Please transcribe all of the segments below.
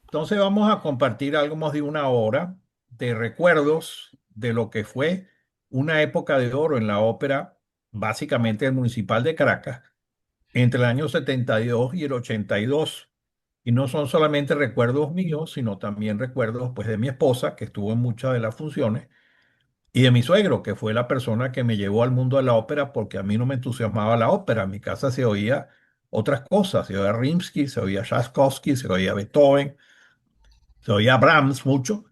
Entonces vamos a compartir algo más de una hora de recuerdos de lo que fue una época de oro en la ópera, básicamente el Municipal de Caracas, entre el año 72 y el 82. Y no son solamente recuerdos míos, sino también recuerdos pues, de mi esposa, que estuvo en muchas de las funciones, y de mi suegro, que fue la persona que me llevó al mundo de la ópera, porque a mí no me entusiasmaba la ópera. En mi casa se oía otras cosas, se oía Rimsky, se oía Tchaikovsky, se oía Beethoven, se oía Brahms mucho,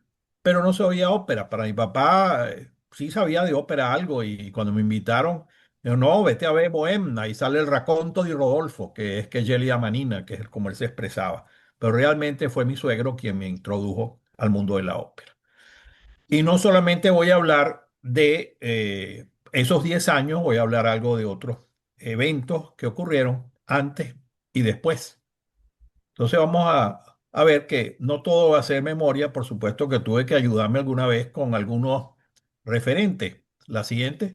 pero no se oía ópera. Para mi papá sí sabía de ópera algo y cuando me invitaron, dijo, no, vete a ver Bohème, ahí sale el Raconto di Rodolfo, que es que Gelia Manina, que es como él se expresaba. Pero realmente fue mi suegro quien me introdujo al mundo de la ópera. Y no solamente voy a hablar de esos 10 años, voy a hablar algo de otros eventos que ocurrieron antes y después. Entonces vamos a ver que no todo va a ser memoria, por supuesto que tuve que ayudarme alguna vez con algunos referentes. La siguiente,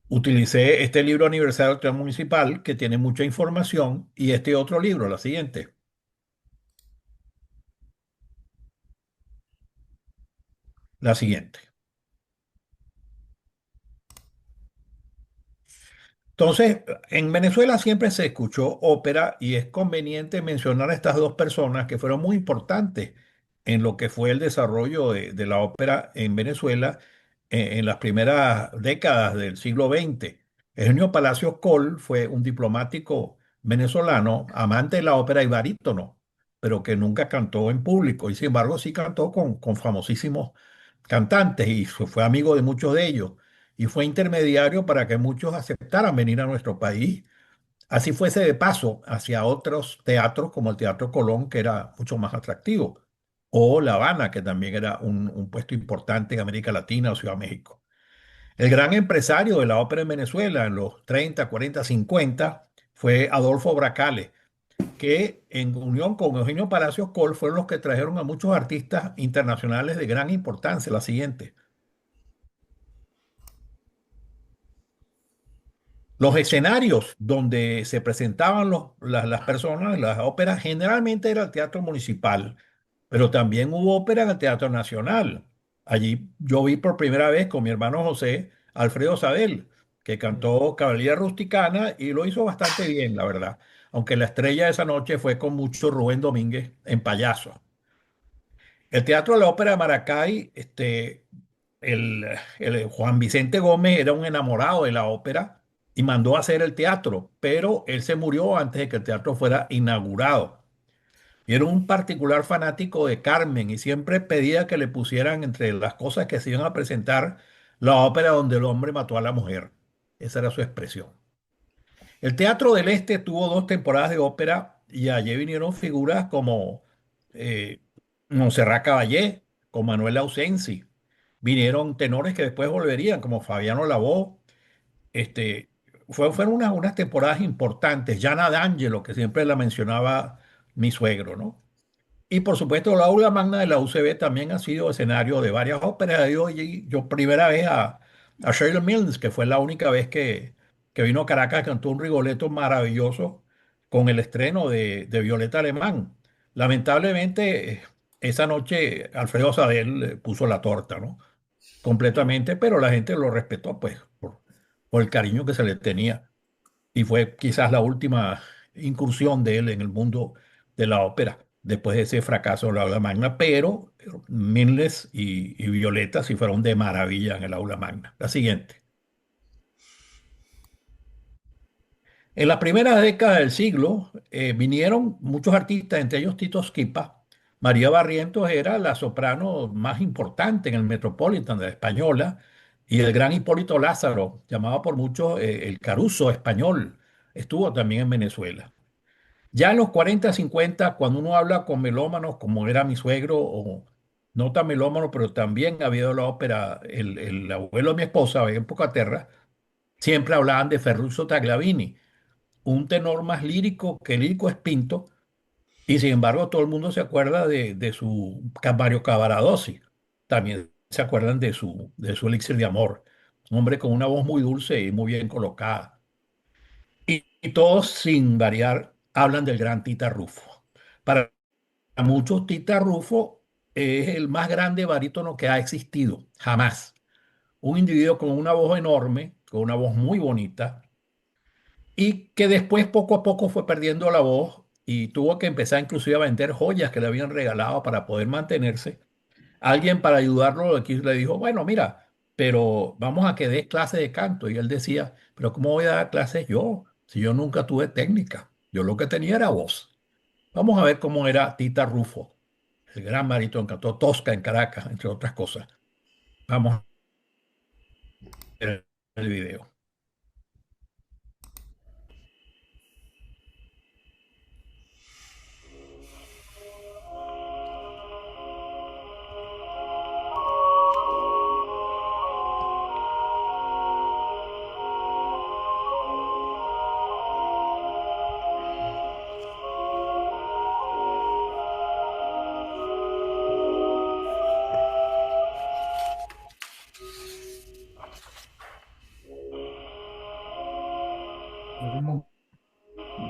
utilicé este libro Aniversario del Teatro Municipal que tiene mucha información y este otro libro, la siguiente, la siguiente. Entonces, en Venezuela siempre se escuchó ópera y es conveniente mencionar a estas dos personas que fueron muy importantes en lo que fue el desarrollo de la ópera en Venezuela en las primeras décadas del siglo XX. Eugenio Palacios Coll fue un diplomático venezolano, amante de la ópera y barítono, pero que nunca cantó en público y sin embargo sí cantó con famosísimos cantantes y fue amigo de muchos de ellos y fue intermediario para que muchos aceptaran venir a nuestro país. Así fuese de paso hacia otros teatros como el Teatro Colón, que era mucho más atractivo, o La Habana, que también era un puesto importante en América Latina o Ciudad de México. El gran empresario de la ópera en Venezuela en los 30, 40, 50 fue Adolfo Bracale, que en unión con Eugenio Palacios Coll fueron los que trajeron a muchos artistas internacionales de gran importancia. La siguiente. Los escenarios donde se presentaban las personas, las óperas, generalmente era el Teatro Municipal, pero también hubo ópera en el Teatro Nacional. Allí yo vi por primera vez con mi hermano José Alfredo Sadel, que cantó Caballería Rusticana y lo hizo bastante bien, la verdad. Aunque la estrella de esa noche fue con mucho Rubén Domínguez en payaso. El Teatro de la Ópera de Maracay, el, el Juan Vicente Gómez era un enamorado de la ópera y mandó a hacer el teatro, pero él se murió antes de que el teatro fuera inaugurado. Y era un particular fanático de Carmen y siempre pedía que le pusieran entre las cosas que se iban a presentar la ópera donde el hombre mató a la mujer. Esa era su expresión. El Teatro del Este tuvo dos temporadas de ópera y allí vinieron figuras como eh, Montserrat Caballé, con Manuel Ausensi. Vinieron tenores que después volverían, como Fabiano Labó. Este, fueron unas temporadas importantes. Jana D'Angelo, que siempre la mencionaba mi suegro, ¿no? Y por supuesto, la aula magna de la UCB también ha sido escenario de varias óperas. Yo primera vez a Shirley Mills, que fue la única vez que vino a Caracas, cantó un Rigoletto maravilloso con el estreno de Violeta Alemán. Lamentablemente, esa noche Alfredo Sadel puso la torta, ¿no? Completamente, pero la gente lo respetó, pues, por el cariño que se le tenía y fue quizás la última incursión de él en el mundo de la ópera, después de ese fracaso en la aula magna, pero Milnes y Violeta sí fueron de maravilla en el aula magna. La siguiente. En la primera década del siglo vinieron muchos artistas, entre ellos Tito Schipa. María Barrientos era la soprano más importante en el Metropolitan de la Española y el gran Hipólito Lázaro, llamado por muchos el Caruso español, estuvo también en Venezuela. Ya en los 40, 50, cuando uno habla con melómanos, como era mi suegro, o no tan melómano, pero también había ido a la ópera, el abuelo de mi esposa, en Pocaterra, siempre hablaban de Ferruccio Tagliavini, un tenor más lírico que lírico es Pinto, y sin embargo todo el mundo se acuerda de su Mario Cavaradossi, también se acuerdan de su Elixir de Amor, un hombre con una voz muy dulce y muy bien colocada. Y todos sin variar hablan del gran Tita Rufo. Para muchos, Tita Rufo es el más grande barítono que ha existido, jamás. Un individuo con una voz enorme, con una voz muy bonita, y que después poco a poco fue perdiendo la voz y tuvo que empezar inclusive a vender joyas que le habían regalado para poder mantenerse. Alguien para ayudarlo aquí le dijo, bueno, mira, pero vamos a que des clases de canto. Y él decía, pero ¿cómo voy a dar clases yo? Si yo nunca tuve técnica, yo lo que tenía era voz. Vamos a ver cómo era Tita Rufo, el gran barítono, cantó Tosca en Caracas, entre otras cosas. Vamos a ver el video.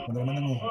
Cuando lo mandan los...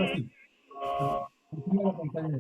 Así. Continúa la pantalla.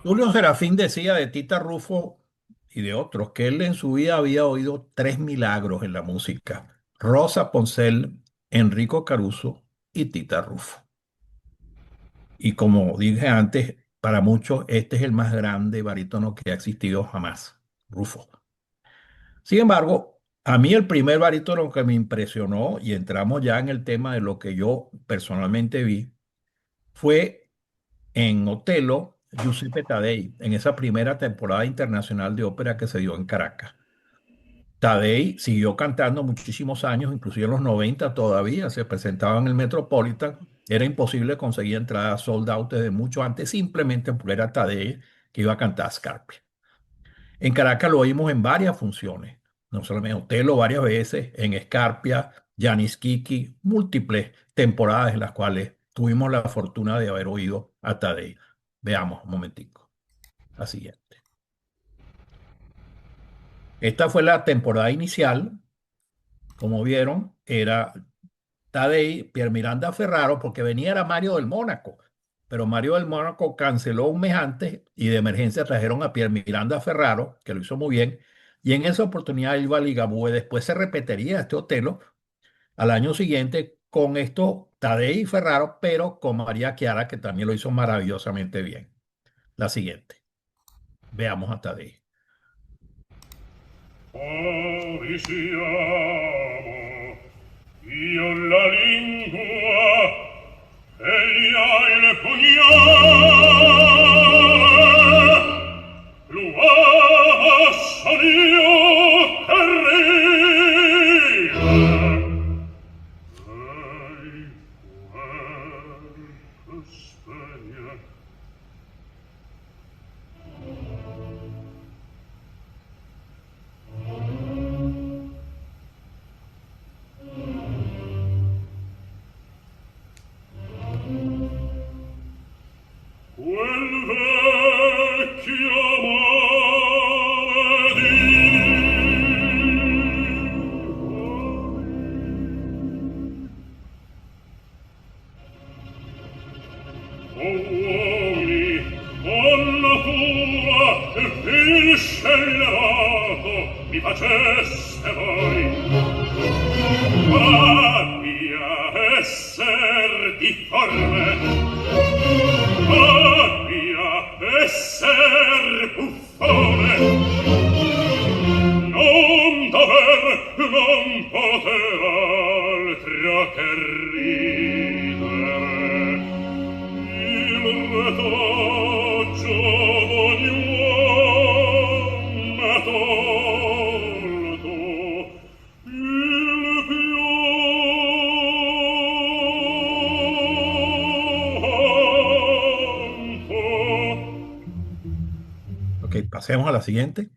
Julio Serafín decía de Tita Rufo y de otros que él en su vida había oído tres milagros en la música: Rosa Poncel, Enrico Caruso y Tita Rufo. Y como dije antes, para muchos este es el más grande barítono que ha existido jamás, Rufo. Sin embargo, a mí el primer barítono que me impresionó, y entramos ya en el tema de lo que yo personalmente vi, fue en Otelo, Giuseppe Taddei, en esa primera temporada internacional de ópera que se dio en Caracas. Taddei siguió cantando muchísimos años, inclusive en los 90 todavía se presentaba en el Metropolitan. Era imposible conseguir entradas sold out desde mucho antes, simplemente porque era Taddei que iba a cantar Scarpia. En Caracas lo oímos en varias funciones, no solamente en Otelo, varias veces, en Scarpia, Yanis Kiki, múltiples temporadas en las cuales tuvimos la fortuna de haber oído a Taddei. Veamos un momentico. La siguiente. Esta fue la temporada inicial. Como vieron, era Tadei, Pier Miranda Ferraro, porque venía era Mario del Mónaco, pero Mario del Mónaco canceló un mes antes y de emergencia trajeron a Pier Miranda Ferraro, que lo hizo muy bien, Y en esa oportunidad iba Ligabue. Después se repetiría este Otelo al año siguiente con esto Tadei y Ferraro, pero con María Chiara, que también lo hizo maravillosamente bien. La siguiente. Veamos a Tadei. Poi siamo, io la lingua, egli ha il pugnale, l'uomo son io che ride. Lei puer spegne. Quel vecchio maledì. O uomini, con natura il scelerato mi faceste voi. Abbia esser difforme, abbia esser buffone, non poter altro che ridere. Il retaggio d'ogni uom m'è tolto, il pianto. Ok, pasemos a la siguiente.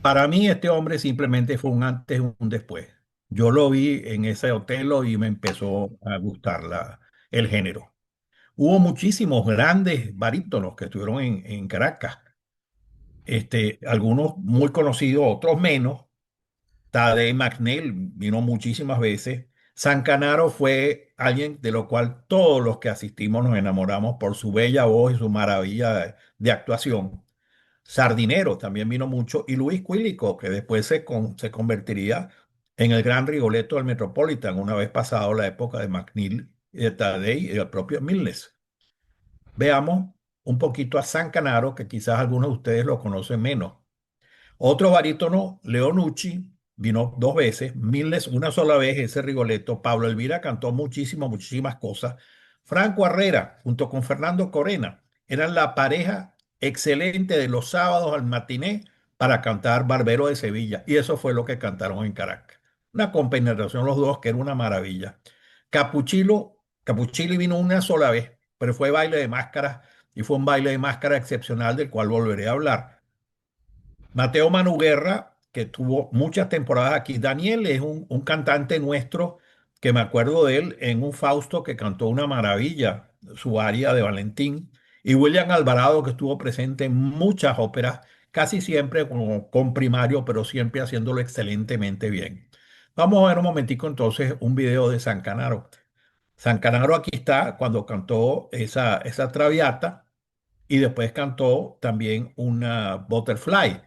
Para mí este hombre simplemente fue un antes y un después. Yo lo vi en ese hotel y me empezó a gustar el género. Hubo muchísimos grandes barítonos que estuvieron en Caracas. Algunos muy conocidos, otros menos. Tadej McNeil vino muchísimas veces. San Canaro fue alguien de lo cual todos los que asistimos nos enamoramos por su bella voz y su maravilla de actuación. Sardinero también vino mucho, y Luis Quilico, que después se convertiría en el gran Rigoletto del Metropolitan, una vez pasado la época de McNeil, y de Tadei y del propio Milnes. Veamos un poquito a San Canaro, que quizás algunos de ustedes lo conocen menos. Otro barítono, Leonucci, vino dos veces, Milnes una sola vez, ese Rigoletto. Pablo Elvira cantó muchísimas cosas. Franco Herrera, junto con Fernando Corena, eran la pareja excelente de los sábados al matiné para cantar Barbero de Sevilla. Y eso fue lo que cantaron en Caracas. Una compenetración los dos que era una maravilla. Capuchilli vino una sola vez, pero fue baile de máscaras y fue un baile de máscara excepcional del cual volveré a hablar. Mateo Manuguerra, que tuvo muchas temporadas aquí. Daniel es un cantante nuestro que me acuerdo de él en un Fausto que cantó una maravilla, su aria de Valentín. Y William Alvarado, que estuvo presente en muchas óperas, casi siempre con primario, pero siempre haciéndolo excelentemente bien. Vamos a ver un momentico entonces un video de San Canaro. San Canaro aquí está cuando cantó esa Traviata y después cantó también una Butterfly.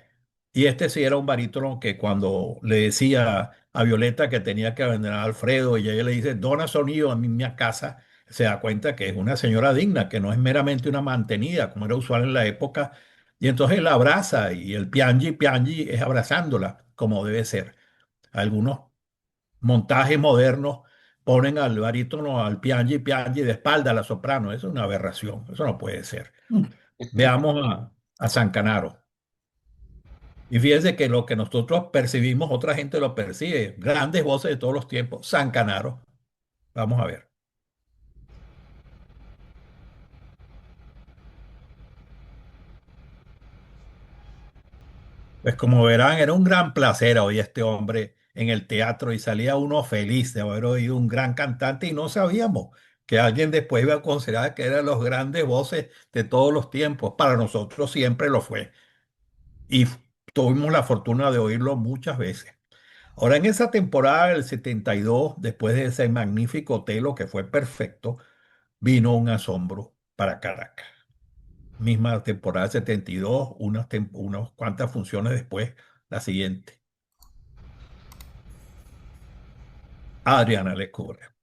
Y este sí era un barítono que cuando le decía a Violeta que tenía que vender a Alfredo y ella le dice, dona sonido a mi casa, se da cuenta que es una señora digna, que no es meramente una mantenida, como era usual en la época. Y entonces la abraza y el piangi piangi es abrazándola, como debe ser. Algunos montajes modernos ponen al barítono, al piangi piangi de espalda a la soprano. Eso es una aberración, eso no puede ser. Veamos a San Canaro. Y fíjense que lo que nosotros percibimos, otra gente lo percibe. Grandes voces de todos los tiempos. San Canaro. Vamos a ver. Pues como verán, era un gran placer oír a este hombre en el teatro y salía uno feliz de haber oído un gran cantante y no sabíamos que alguien después iba a considerar que eran los grandes voces de todos los tiempos. Para nosotros siempre lo fue. Y tuvimos la fortuna de oírlo muchas veces. Ahora, en esa temporada del 72, después de ese magnífico Otelo que fue perfecto, vino un asombro para Caracas. misma temporada 72, unas cuantas funciones después, la siguiente. Adriana Lecouvreur.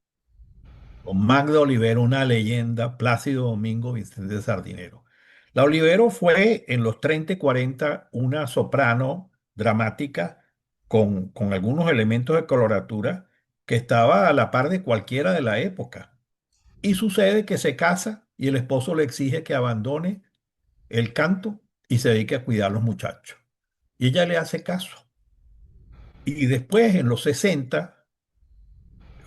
Con Magda Olivero, una leyenda, Plácido Domingo, Vicente Sardinero. La Olivero fue en los 30 y 40 una soprano dramática con algunos elementos de coloratura que estaba a la par de cualquiera de la época. Y sucede que se casa y el esposo le exige que abandone el canto y se dedique a cuidar a los muchachos. Y ella le hace caso. Y después, en los 60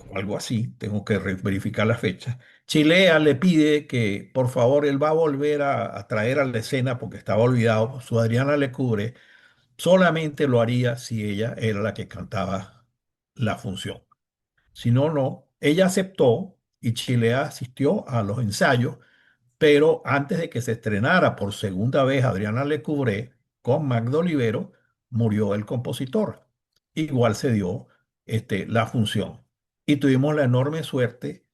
o algo así, tengo que verificar la fecha, Chilea le pide que por favor él va a volver a traer a la escena porque estaba olvidado, su Adriana le cubre, solamente lo haría si ella era la que cantaba la función. Si no, no. Ella aceptó y Chilea asistió a los ensayos, pero antes de que se estrenara por segunda vez Adriana Lecouvreur con Magda Olivero, murió el compositor. Igual se dio la función. Y tuvimos la enorme suerte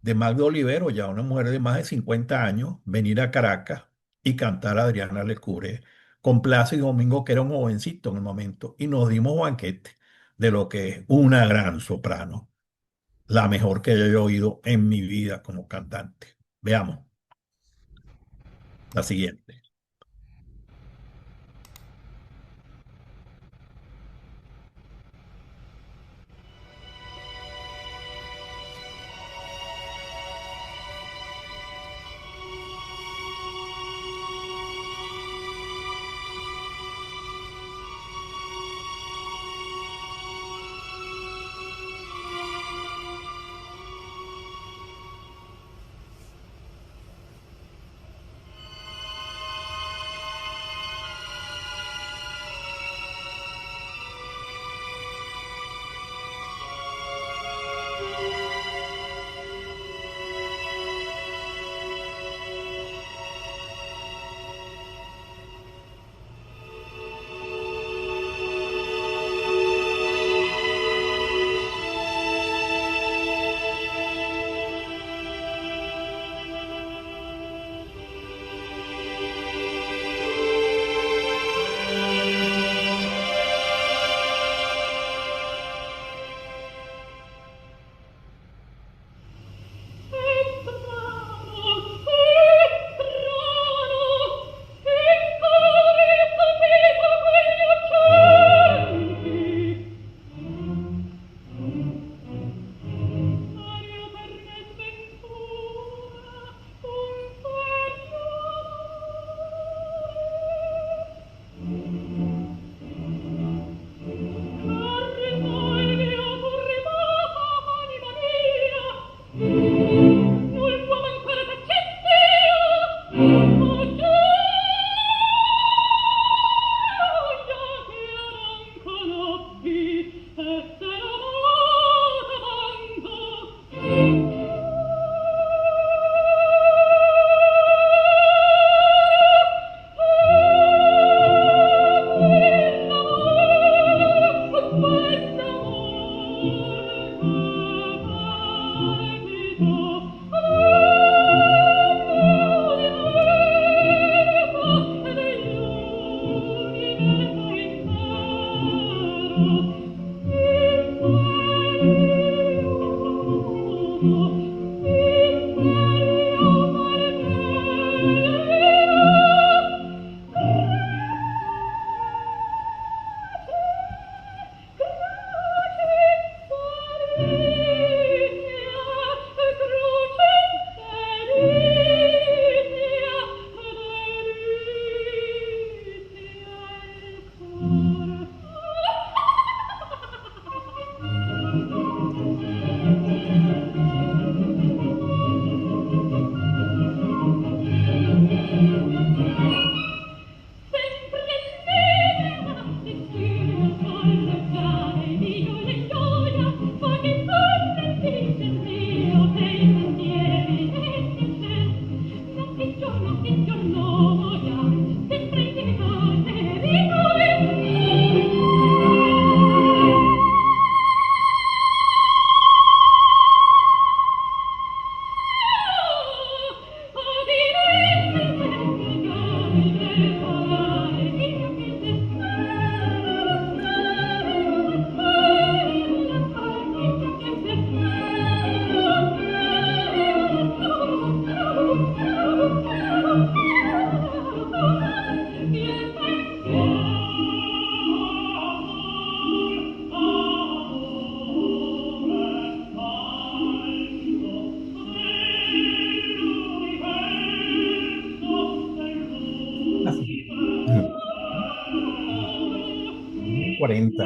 de Magda Olivero, ya una mujer de más de 50 años, venir a Caracas y cantar a Adriana Lecouvreur con Plácido Domingo, que era un jovencito en el momento, y nos dimos banquete de lo que es una gran soprano, la mejor que yo he oído en mi vida como cantante. Veamos la siguiente. Así. Ujú. 40.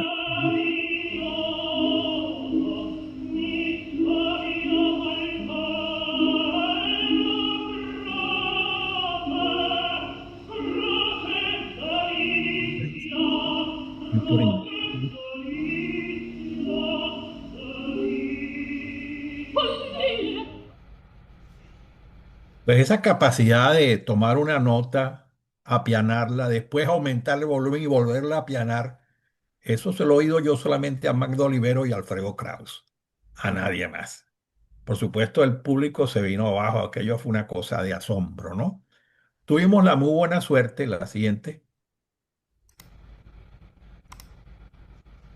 En Turín. Pues esa capacidad de tomar una nota, apianarla, después aumentar el volumen y volverla a apianar, eso se lo he oído yo solamente a Magdo Olivero y Alfredo Kraus, a nadie más. Por supuesto, el público se vino abajo, aquello fue una cosa de asombro, ¿no? Tuvimos la muy buena suerte, la siguiente,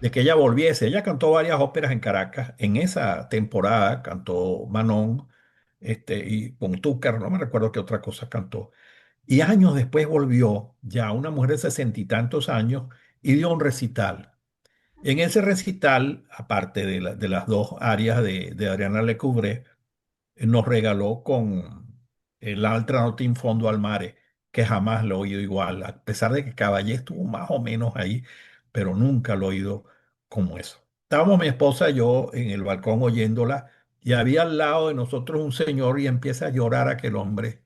de que ella volviese. Ella cantó varias óperas en Caracas. En esa temporada cantó Manon, y con Túcar, no me recuerdo qué otra cosa cantó. Y años después volvió, ya una mujer de 60 y tantos años, y dio un recital. En ese recital, aparte de las dos arias de Adriana Lecouvré, nos regaló con el Altra Nota in Fondo al Mare, que jamás lo he oído igual, a pesar de que Caballé estuvo más o menos ahí, pero nunca lo he oído como eso. Estábamos mi esposa y yo en el balcón oyéndola, y había al lado de nosotros un señor y empieza a llorar aquel hombre,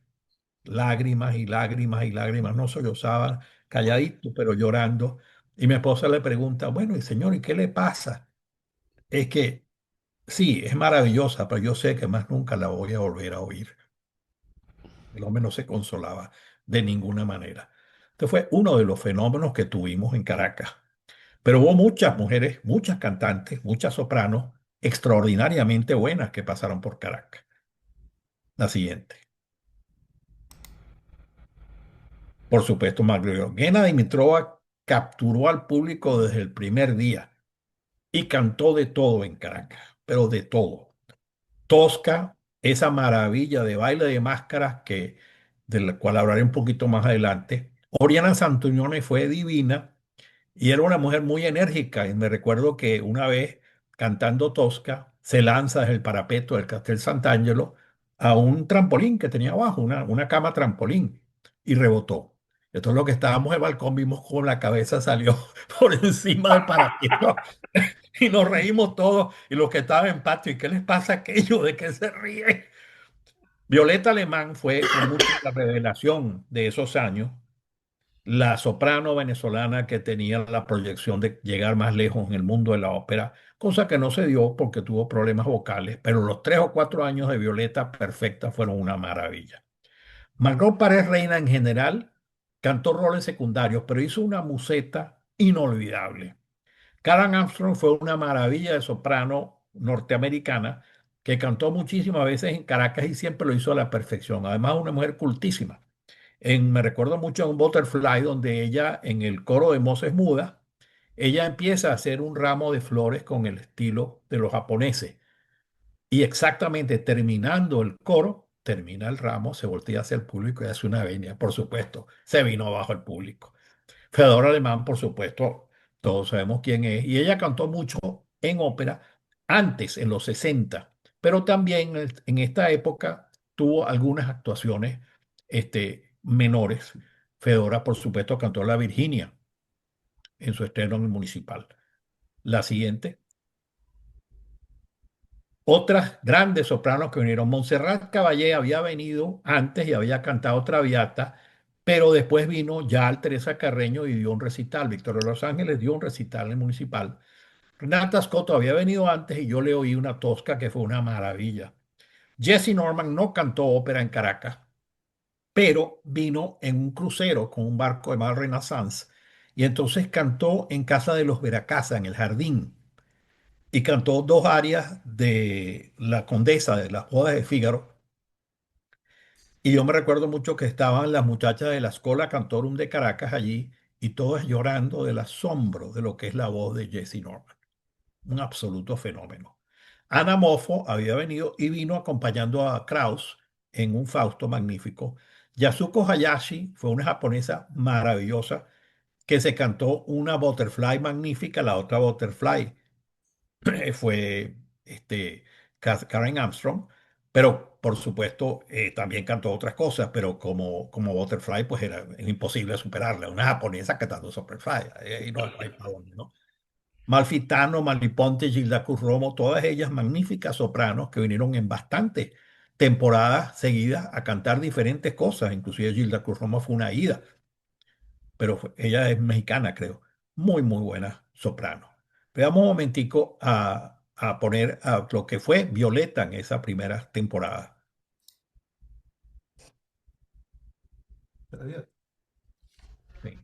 lágrimas y lágrimas y lágrimas, no sollozaba, calladito, pero llorando. Y mi esposa le pregunta, bueno, y señor, ¿y qué le pasa? Es que sí, es maravillosa, pero yo sé que más nunca la voy a volver a oír. El hombre no se consolaba de ninguna manera. Este fue uno de los fenómenos que tuvimos en Caracas. Pero hubo muchas mujeres, muchas cantantes, muchas sopranos extraordinariamente buenas que pasaron por Caracas. La siguiente. Por supuesto, Magdalena Dimitrova capturó al público desde el primer día y cantó de todo en Caracas, pero de todo. Tosca, esa maravilla de baile de máscaras de la cual hablaré un poquito más adelante. Oriana Santillone fue divina y era una mujer muy enérgica. Y me recuerdo que una vez cantando Tosca, se lanza desde el parapeto del Castel Sant'Angelo a un trampolín que tenía abajo, una cama trampolín, y rebotó. Entonces, lo que estábamos en el balcón vimos cómo la cabeza salió por encima del parapeto y nos reímos todos. Y los que estaban en patio, ¿y qué les pasa a aquello? ¿De qué se ríen? Violeta Alemán fue con mucha la revelación de esos años, la soprano venezolana que tenía la proyección de llegar más lejos en el mundo de la ópera, cosa que no se dio porque tuvo problemas vocales, pero los 3 o 4 años de Violeta perfecta fueron una maravilla. Margot Pérez Reina en general cantó roles secundarios, pero hizo una museta inolvidable. Karen Armstrong fue una maravilla de soprano norteamericana que cantó muchísimas veces en Caracas y siempre lo hizo a la perfección. Además, una mujer cultísima. Me recuerdo mucho en un Butterfly donde ella, en el coro de Moses Muda, ella empieza a hacer un ramo de flores con el estilo de los japoneses. Y exactamente terminando el coro, termina el ramo, se voltea hacia el público y hace una venia. Por supuesto, se vino abajo el público. Fedor Alemán, por supuesto, todos sabemos quién es, y ella cantó mucho en ópera antes, en los 60, pero también en esta época tuvo algunas actuaciones menores. Fedora, por supuesto, cantó La Virginia en su estreno en el Municipal. La siguiente. Otras grandes sopranos que vinieron. Montserrat Caballé había venido antes y había cantado Traviata, pero después vino ya Teresa Carreño y dio un recital. Victoria de Los Ángeles dio un recital en el Municipal. Renata Scott había venido antes y yo le oí una tosca que fue una maravilla. Jesse Norman no cantó ópera en Caracas, pero vino en un crucero con un barco llamado Renaissance y entonces cantó en Casa de los Veracasa, en el Jardín, y cantó dos arias de La Condesa de las Bodas de Fígaro. Y yo me recuerdo mucho que estaban las muchachas de la Schola Cantorum de Caracas allí y todas llorando del asombro de lo que es la voz de Jesse Norman. Un absoluto fenómeno. Ana Moffo había venido y vino acompañando a Krauss en un Fausto magnífico. Yasuko Hayashi fue una japonesa maravillosa que se cantó una Butterfly magnífica, la otra Butterfly fue Karen Armstrong, pero por supuesto también cantó otras cosas, pero como Butterfly pues era imposible superarla, una japonesa cantando Butterfly, ahí no hay para dónde, ¿no? Malfitano, Maliponte, Gilda Romo, todas ellas magníficas sopranos que vinieron en bastantes temporadas seguidas a cantar diferentes cosas, inclusive Gilda Romo fue una ida, pero ella es mexicana, creo. Muy, muy buena soprano. Veamos un momentico a poner a lo que fue Violeta en esa primera temporada. Sí.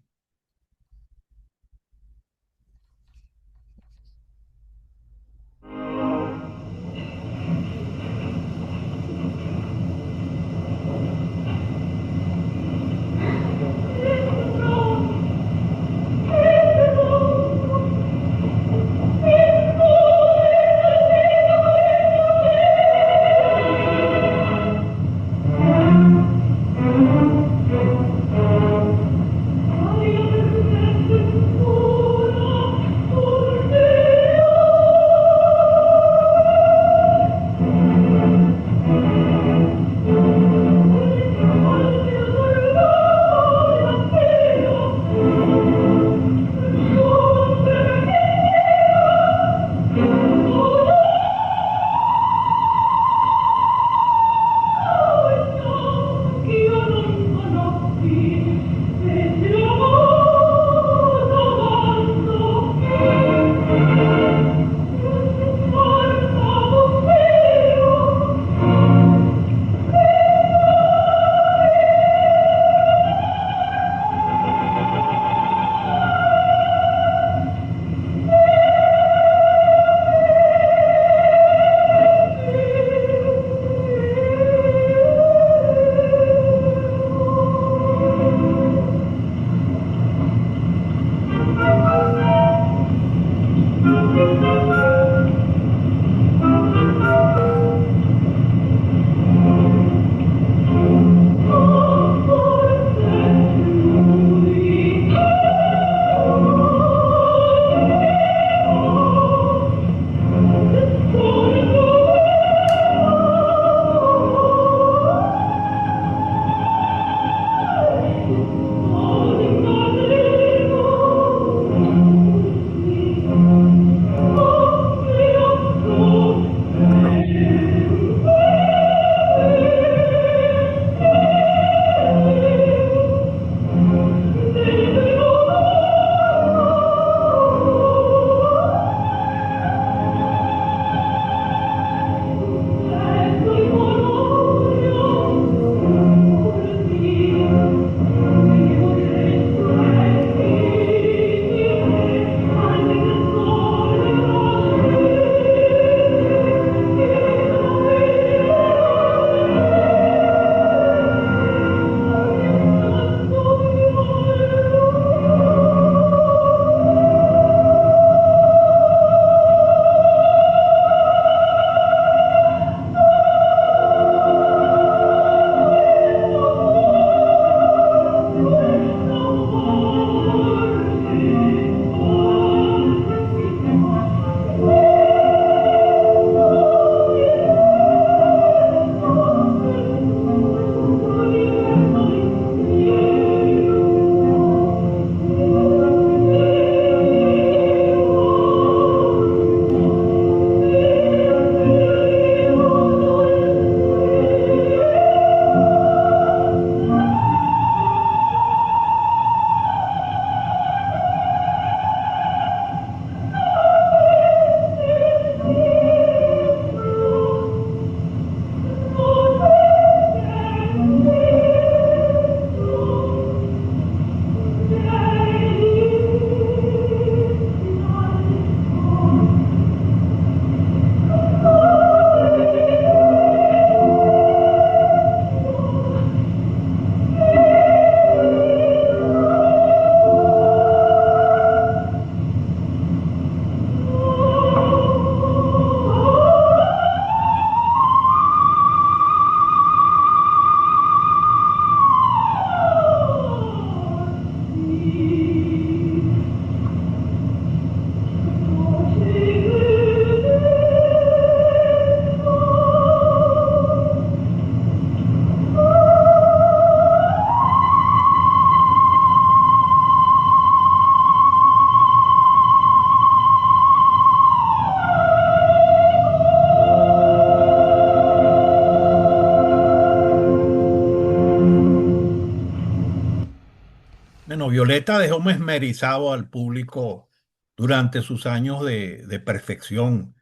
Bueno, Violeta dejó mesmerizado al público durante sus años de perfección.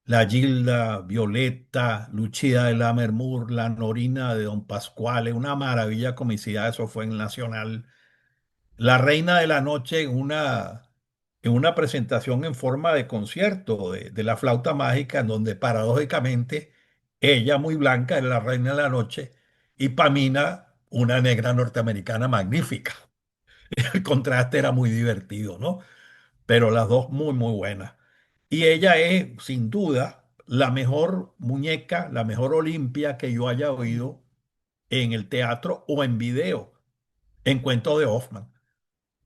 La Gilda, Violeta, Luchía de Lammermoor, la Norina de Don Pasquale, una maravilla comicidad, eso fue en Nacional. La Reina de la Noche en una presentación en forma de concierto de la flauta mágica, en donde paradójicamente ella, muy blanca, era la Reina de la Noche, y Pamina, una negra norteamericana magnífica. El contraste era muy divertido, ¿no? Pero las dos muy, muy buenas. Y ella es, sin duda, la mejor muñeca, la mejor Olimpia que yo haya oído en el teatro o en video, en cuentos de Hoffman.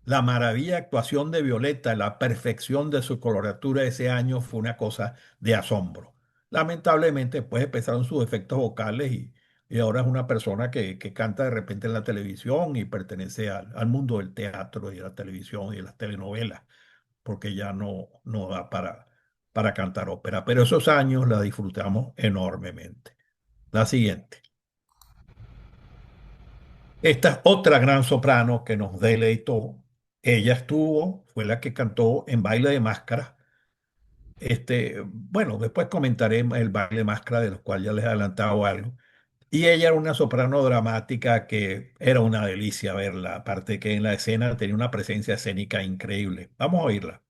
La maravilla actuación de Violeta, la perfección de su coloratura ese año fue una cosa de asombro. Lamentablemente, pues empezaron sus efectos vocales y ahora es una persona que canta de repente en la televisión y pertenece al mundo del teatro y de la televisión y de las telenovelas, porque ya no da para cantar ópera. Pero esos años la disfrutamos enormemente. La siguiente. Esta es otra gran soprano que nos deleitó. Ella estuvo, fue la que cantó en Baile de Máscara. Bueno, después comentaré el Baile de Máscara, de los cuales ya les he adelantado algo. Y ella era una soprano dramática que era una delicia verla, aparte que en la escena tenía una presencia escénica increíble. Vamos a oírla.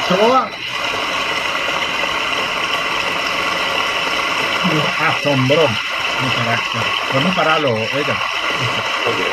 Trova me asombró. de Caracas. Podemos pararlo, Edgar. Muy bien.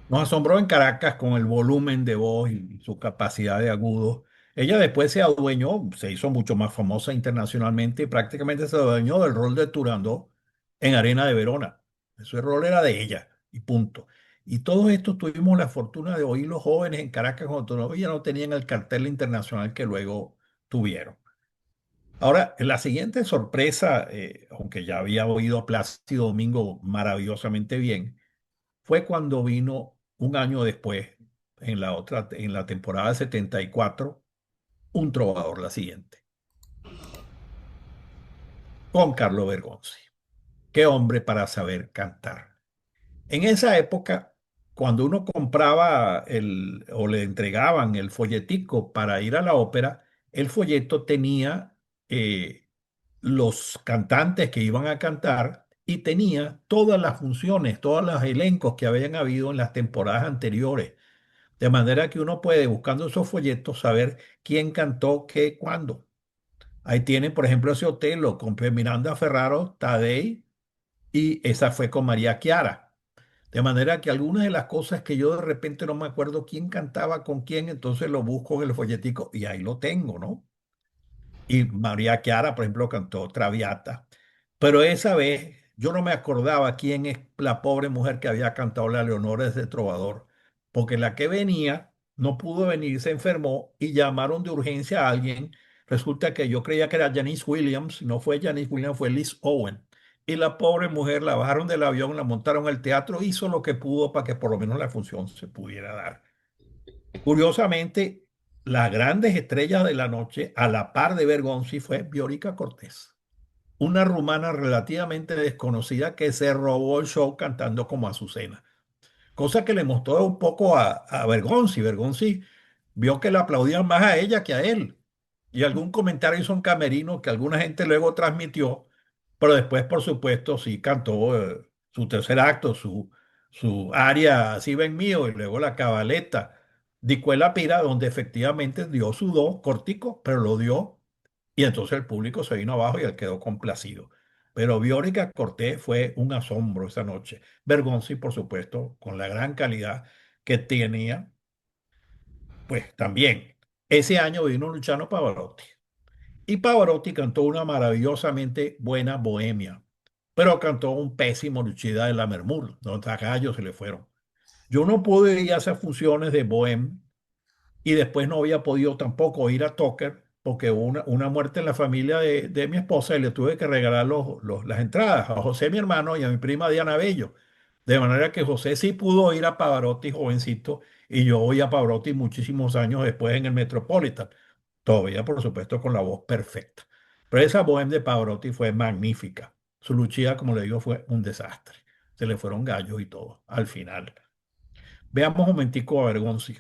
Nos asombró en Caracas con el volumen de voz y su capacidad de agudo. Ella después se adueñó, se hizo mucho más famosa internacionalmente y prácticamente se adueñó del rol de Turandot en Arena de Verona. Ese rol era de ella y punto. Y todos estos tuvimos la fortuna de oír los jóvenes en Caracas cuando todavía no tenían el cartel internacional que luego tuvieron. Ahora, la siguiente sorpresa, aunque ya había oído a Plácido Domingo maravillosamente bien, fue cuando vino un año después, en la temporada 74, un trovador, la siguiente, con Carlo Bergonzi. Qué hombre para saber cantar. En esa época, cuando uno compraba o le entregaban el folletico para ir a la ópera, el folleto tenía los cantantes que iban a cantar y tenía todas las funciones, todos los elencos que habían habido en las temporadas anteriores. De manera que uno puede, buscando esos folletos, saber quién cantó qué, cuándo. Ahí tienen, por ejemplo, ese Otelo con Miranda Ferraro, Tadei, y esa fue con María Chiara. De manera que algunas de las cosas que yo de repente no me acuerdo quién cantaba con quién, entonces lo busco en el folletico y ahí lo tengo, ¿no? Y María Chiara, por ejemplo, cantó Traviata. Pero esa vez yo no me acordaba quién es la pobre mujer que había cantado la Leonora de Trovador, porque la que venía no pudo venir, se enfermó y llamaron de urgencia a alguien. Resulta que yo creía que era Janice Williams, no fue Janice Williams, fue Liz Owen. Y la pobre mujer la bajaron del avión, la montaron al teatro, hizo lo que pudo para que por lo menos la función se pudiera dar. Curiosamente, las grandes estrellas de la noche, a la par de Bergonzi, fue Viorica Cortés, una rumana relativamente desconocida que se robó el show cantando como Azucena, cosa que le mostró un poco a Bergonzi. Bergonzi vio que le aplaudían más a ella que a él. Y algún comentario hizo un camerino que alguna gente luego transmitió, pero después, por supuesto, sí cantó su tercer acto, su aria Así ven mío, y luego la cabaleta, Dicuela la pira, donde efectivamente dio su do cortico, pero lo dio, y entonces el público se vino abajo y él quedó complacido. Pero Viórica Cortés fue un asombro esa noche. Bergonzi, por supuesto, con la gran calidad que tenía, pues también. Ese año vino Luciano Pavarotti. Y Pavarotti cantó una maravillosamente buena bohemia, pero cantó un pésimo Luchida de la Mermur, donde a gallos se le fueron. Yo no pude ir a esas funciones de bohem y después no había podido tampoco ir a Tucker porque hubo una muerte en la familia de mi esposa y le tuve que regalar las entradas a José, mi hermano, y a mi prima Diana Bello. De manera que José sí pudo ir a Pavarotti jovencito y yo voy a Pavarotti muchísimos años después en el Metropolitan. Todavía, por supuesto, con la voz perfecta. Pero esa bohemia de Pavarotti fue magnífica. Su Lucia, como le digo, fue un desastre. Se le fueron gallos y todo al final. Veamos un momentico a Bergonzi.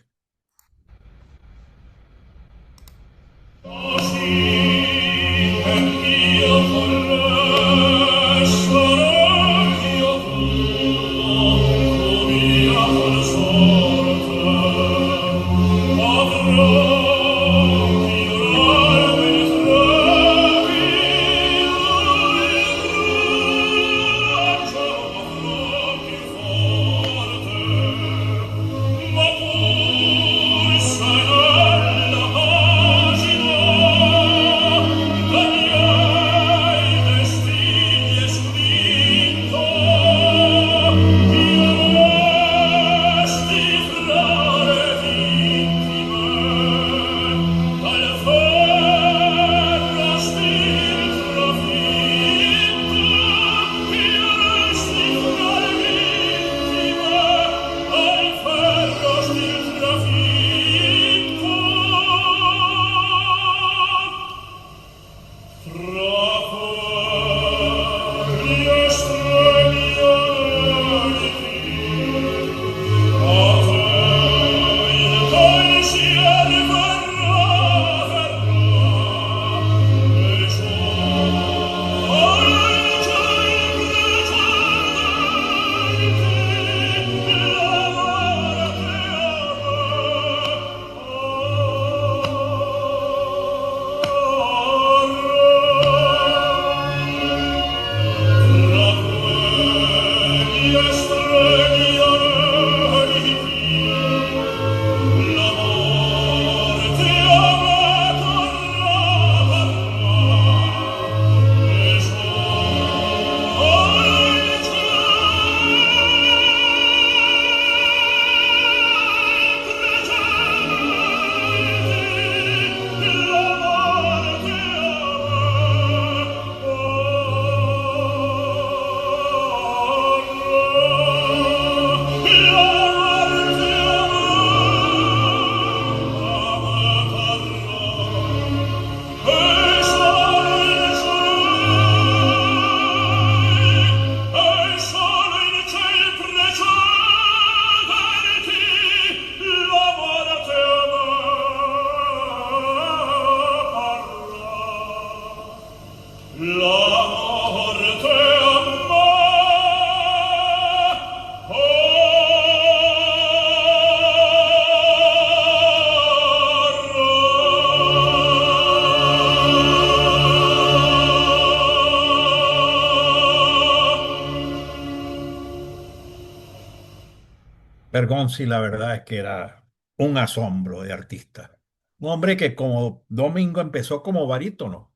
Bergonzi, la verdad es que era un asombro de artista. Un hombre que como Domingo empezó como barítono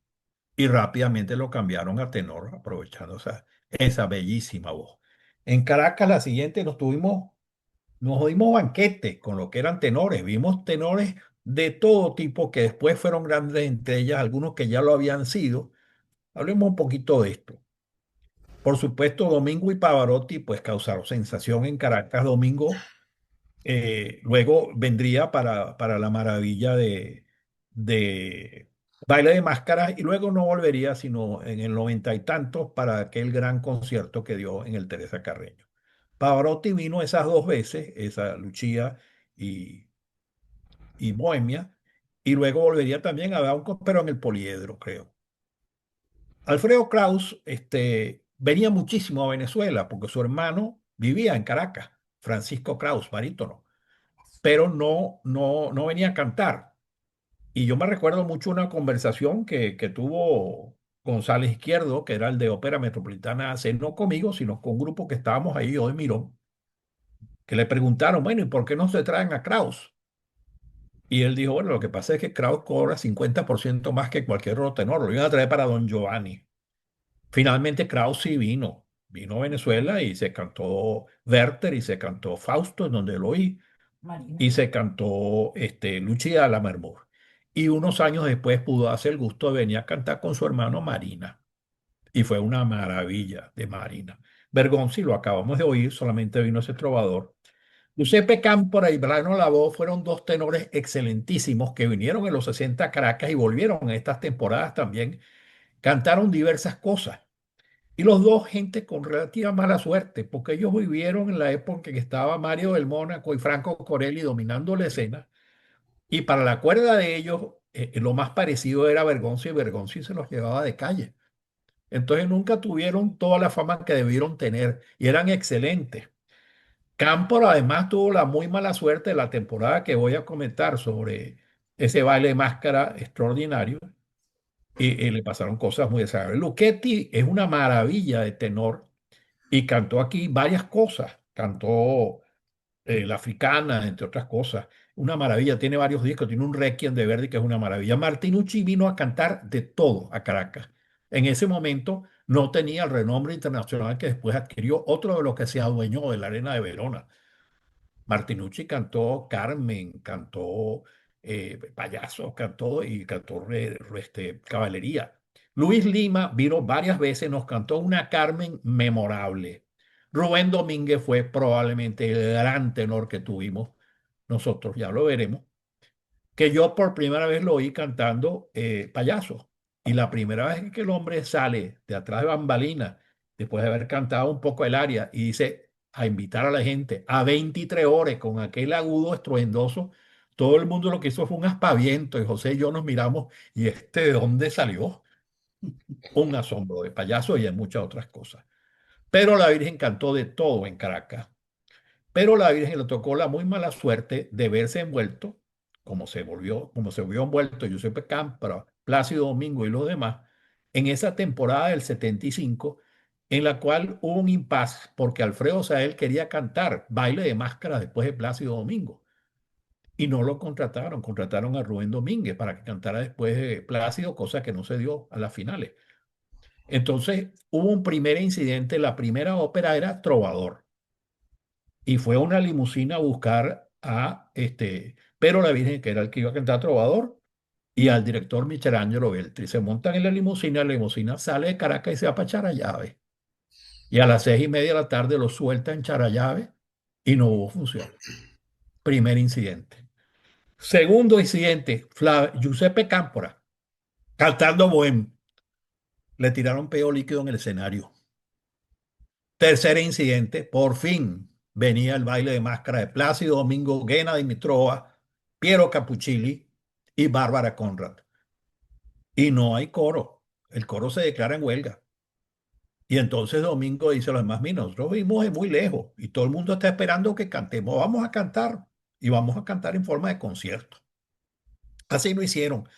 y rápidamente lo cambiaron a tenor, aprovechando esa bellísima voz. En Caracas, la siguiente, nos dimos banquete con lo que eran tenores. Vimos tenores de todo tipo que después fueron grandes, entre ellas algunos que ya lo habían sido. Hablemos un poquito de esto. Por supuesto, Domingo y Pavarotti pues causaron sensación en Caracas. Domingo luego vendría para la maravilla de Baile de Máscaras y luego no volvería sino en el noventa y tantos para aquel gran concierto que dio en el Teresa Carreño. Pavarotti vino esas dos veces, esa Lucia y, y Bohemia, y luego volvería también a dar un pero en el Poliedro, creo. Alfredo Kraus venía muchísimo a Venezuela porque su hermano vivía en Caracas, Francisco Kraus, barítono, pero no venía a cantar. Y yo me recuerdo mucho una conversación que tuvo González Izquierdo, que era el de Ópera Metropolitana AC, no conmigo, sino con un grupo que estábamos ahí, yo de Mirón, que le preguntaron, bueno, ¿y por qué no se traen a Kraus? Y él dijo, bueno, lo que pasa es que Kraus cobra 50% más que cualquier otro tenor, lo iban a traer para Don Giovanni. Finalmente Kraus sí vino a Venezuela y se cantó Werther y se cantó Fausto, en donde lo oí, y se cantó Lucia Lammermoor. Y unos años después pudo hacer el gusto de venir a cantar con su hermano Marina. Y fue una maravilla de Marina. Bergonzi, lo acabamos de oír, solamente vino ese trovador. Giuseppe Cámpora y Brano Lavó fueron dos tenores excelentísimos que vinieron en los 60 a Caracas y volvieron en estas temporadas también. Cantaron diversas cosas. Y los dos, gente con relativa mala suerte, porque ellos vivieron en la época en que estaba Mario del Mónaco y Franco Corelli dominando la escena. Y para la cuerda de ellos, lo más parecido era Bergonzi y Bergonzi se los llevaba de calle. Entonces nunca tuvieron toda la fama que debieron tener y eran excelentes. Cámpora además tuvo la muy mala suerte de la temporada que voy a comentar sobre ese baile de máscara extraordinario y le pasaron cosas muy desagradables. Luchetti es una maravilla de tenor y cantó aquí varias cosas. Cantó La Africana, entre otras cosas. Una maravilla, tiene varios discos, tiene un Requiem de Verdi que es una maravilla. Martinucci vino a cantar de todo a Caracas. En ese momento no tenía el renombre internacional que después adquirió otro de los que se adueñó de la Arena de Verona. Martinucci cantó Carmen, cantó Payaso, cantó y cantó Caballería. Luis Lima vino varias veces, nos cantó una Carmen memorable. Rubén Domínguez fue probablemente el gran tenor que tuvimos nosotros, ya lo veremos, que yo por primera vez lo oí cantando Payaso. Y la primera vez que el hombre sale de atrás de bambalina, después de haber cantado un poco el aria, y dice a invitar a la gente a 23 horas con aquel agudo estruendoso, todo el mundo lo que hizo fue un aspaviento y José y yo nos miramos y ¿de dónde salió? Un asombro de Payaso y de muchas otras cosas. Pero la Virgen cantó de todo en Caracas. Pero la Virgen le tocó la muy mala suerte de verse envuelto, como se vio envuelto Giuseppe Campra, Plácido Domingo y los demás, en esa temporada del 75, en la cual hubo un impasse porque Alfredo Sael quería cantar Baile de Máscaras después de Plácido Domingo. Y no lo contrataron, contrataron a Rubén Domínguez para que cantara después de Plácido, cosa que no se dio a las finales. Entonces hubo un primer incidente, la primera ópera era Trovador y fue una limusina a buscar Pero la Virgen, que era el que iba a cantar Trovador, y al director Michelangelo Beltri. Se montan en la limusina sale de Caracas y se va para Charallave. Y a las 6:30 de la tarde lo suelta en Charallave y no hubo función. Primer incidente. Segundo incidente, Giuseppe Cámpora, cantando Bohem. Le tiraron peo líquido en el escenario. Tercer incidente, por fin venía el baile de máscara de Plácido Domingo, Gena Dimitrova, Piero Capuccilli y Bárbara Conrad. Y no hay coro. El coro se declara en huelga. Y entonces Domingo dice a los demás, mira, nosotros vimos de muy lejos y todo el mundo está esperando que cantemos. Vamos a cantar y vamos a cantar en forma de concierto. Así lo hicieron.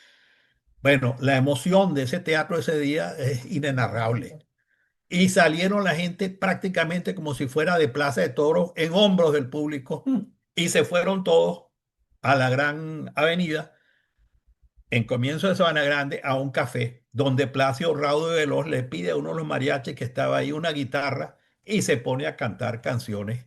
Bueno, la emoción de ese teatro ese día es inenarrable. y salieron la gente prácticamente como si fuera de Plaza de Toros en hombros del público y se fueron todos a la gran avenida en comienzo de Sabana Grande a un café donde Plácido Raudo de Veloz le pide a uno de los mariachis que estaba ahí una guitarra y se pone a cantar canciones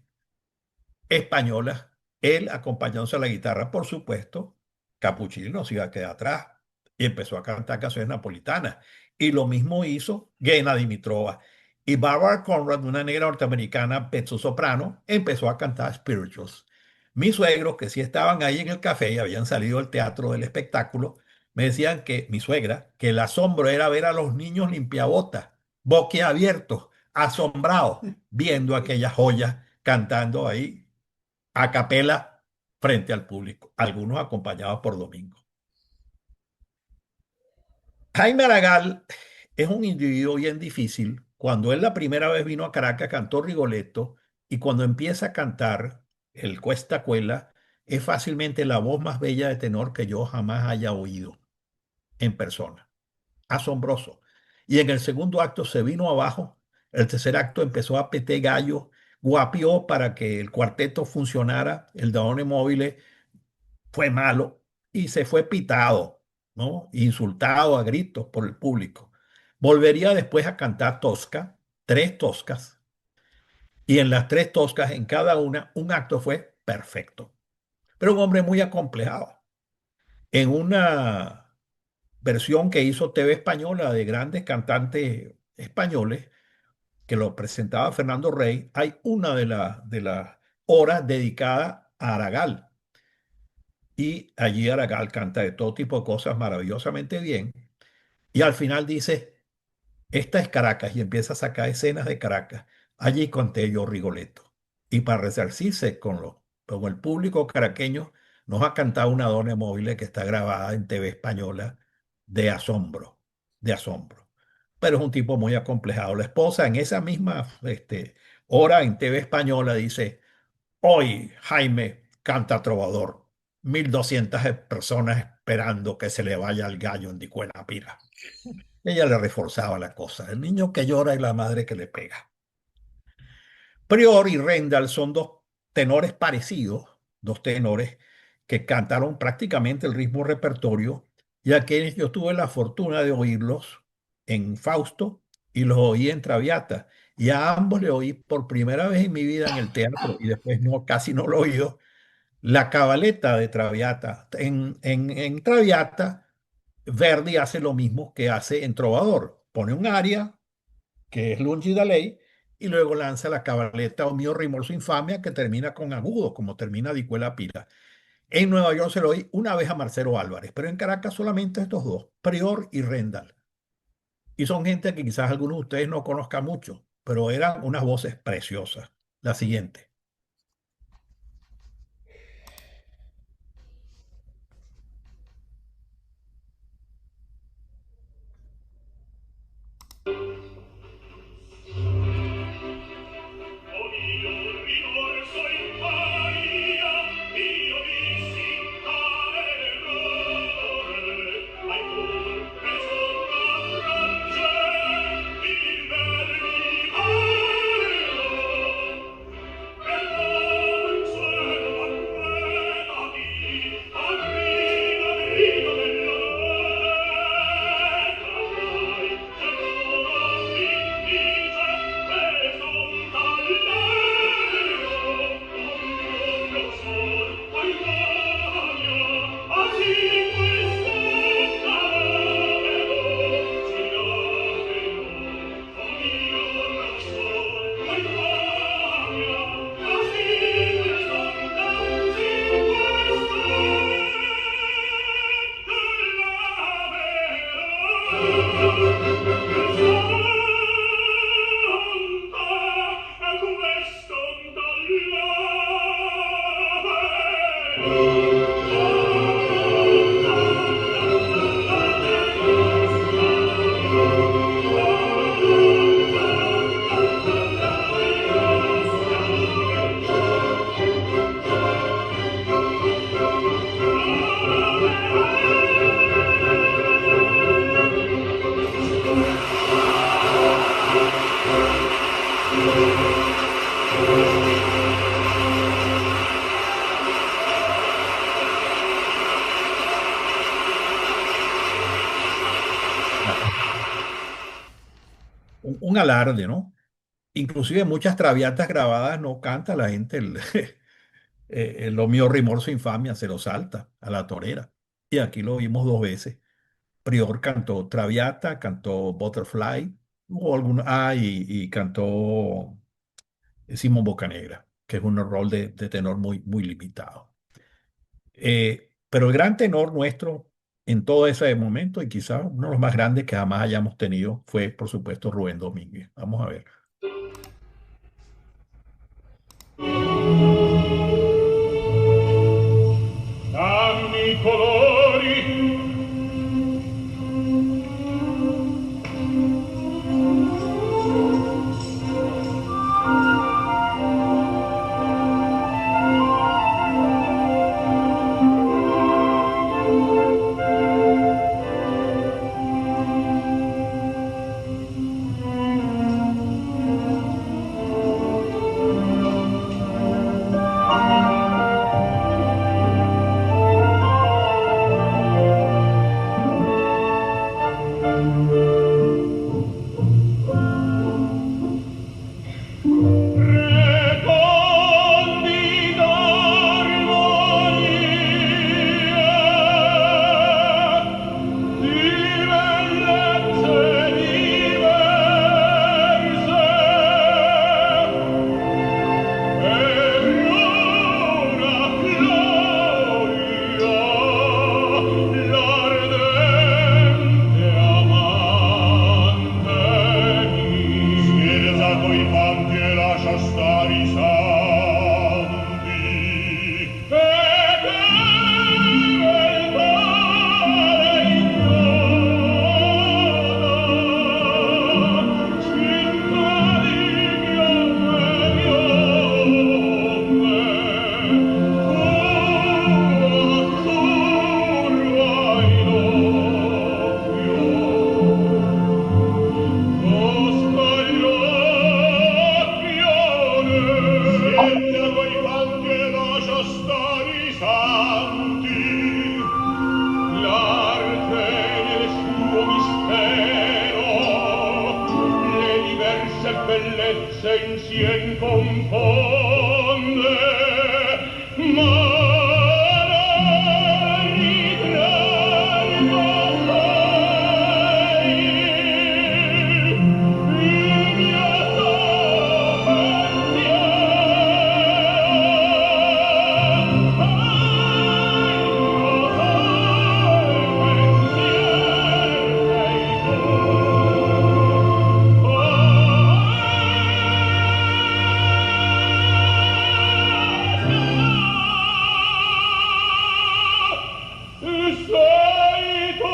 españolas, él acompañándose a la guitarra, por supuesto. Capuchino no se iba a quedar atrás y empezó a cantar canciones napolitanas. Y lo mismo hizo Gena Dimitrova. Y Barbara Conrad, una negra norteamericana, soprano, empezó a cantar spirituals. Mis suegros, que sí estaban ahí en el café y habían salido del teatro del espectáculo, me decían que, mi suegra, que el asombro era ver a los niños limpiabotas, boquiabiertos, asombrados, viendo aquellas joyas cantando ahí a capela frente al público, algunos acompañados por Domingo. Jaime Aragal es un individuo bien difícil. Cuando él la primera vez vino a Caracas, cantó Rigoletto, y cuando empieza a cantar el Cuesta Cuela, es fácilmente la voz más bella de tenor que yo jamás haya oído en persona. Asombroso. Y en el segundo acto se vino abajo, el tercer acto empezó a peter gallo, guapió para que el cuarteto funcionara, el Daone Móvil fue malo y se fue pitado, ¿no? Insultado a gritos por el público. Volvería después a cantar Tosca, tres Toscas, y en las tres Toscas, en cada una, un acto fue perfecto. Pero un hombre muy acomplejado. En una versión que hizo TV Española de grandes cantantes españoles, que lo presentaba Fernando Rey, hay una de las horas dedicada a Aragal. Y allí Aragal canta de todo tipo de cosas maravillosamente bien. Y al final dice, esta es Caracas y empieza a sacar escenas de Caracas. Allí conté yo Rigoletto. Y para resarcirse con el público caraqueño, nos ha cantado una Dona Móvil que está grabada en TV Española de asombro, de asombro. Pero es un tipo muy acomplejado. La esposa en esa misma hora en TV Española dice, hoy Jaime canta trovador. 1.200 personas esperando que se le vaya el gallo en Dicuela Pira. Ella le reforzaba la cosa. El niño que llora y la madre que le pega. Prior y Rendal son dos tenores parecidos, dos tenores que cantaron prácticamente el mismo repertorio y a quienes yo tuve la fortuna de oírlos en Fausto y los oí en Traviata. Y a ambos le oí por primera vez en mi vida en el teatro y después no, casi no lo he oído la cabaleta de Traviata. En Traviata, Verdi hace lo mismo que hace en Trovador. Pone un aria, que es Lungi da Ley, y luego lanza la cabaleta O mio rimorso infamia, que termina con agudo, como termina Dicuela Pira. En Nueva York se lo oí una vez a Marcelo Álvarez, pero en Caracas solamente estos dos, Prior y Rendal. Y son gente que quizás algunos de ustedes no conozcan mucho, pero eran unas voces preciosas. La siguiente. Un alarde, ¿no? Inclusive muchas traviatas grabadas no canta la gente, lo mío rimorso infamia se lo salta a la torera. Y aquí lo vimos dos veces. Prior cantó Traviata, cantó Butterfly, o y cantó Simón Bocanegra, que es un rol de tenor muy, muy limitado. Pero el gran tenor nuestro en todo ese momento, y quizás uno de los más grandes que jamás hayamos tenido, fue, por supuesto, Rubén Domínguez. Vamos a ver. Dammi i colori, recondi d'armonia, di bellezze diverse, per una gloria, l'ardente amante mi. Scherza coi panti e lascia stare i santi. E che beltà ignota, spinta di l'arte nel suo mistero, le diverse bellezze insiem confonde, ma non ritrarrò mai il mio sei tu.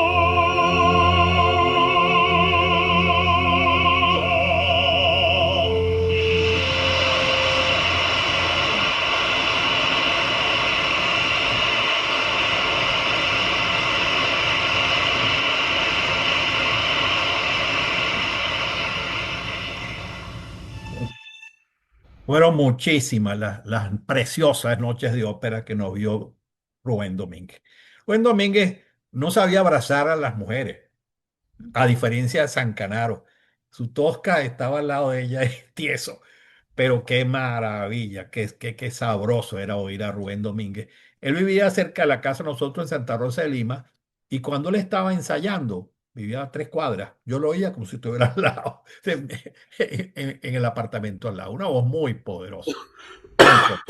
Fueron muchísimas las preciosas noches de ópera que nos vio Rubén Domínguez. Rubén Domínguez no sabía abrazar a las mujeres, a diferencia de San Canaro. Su tosca estaba al lado de ella y tieso. Pero qué maravilla, qué sabroso era oír a Rubén Domínguez. Él vivía cerca de la casa de nosotros en Santa Rosa de Lima y cuando él estaba ensayando, vivía a 3 cuadras, yo lo oía como si estuviera al lado, en el apartamento al lado. Una voz muy poderosa, muy poderosa.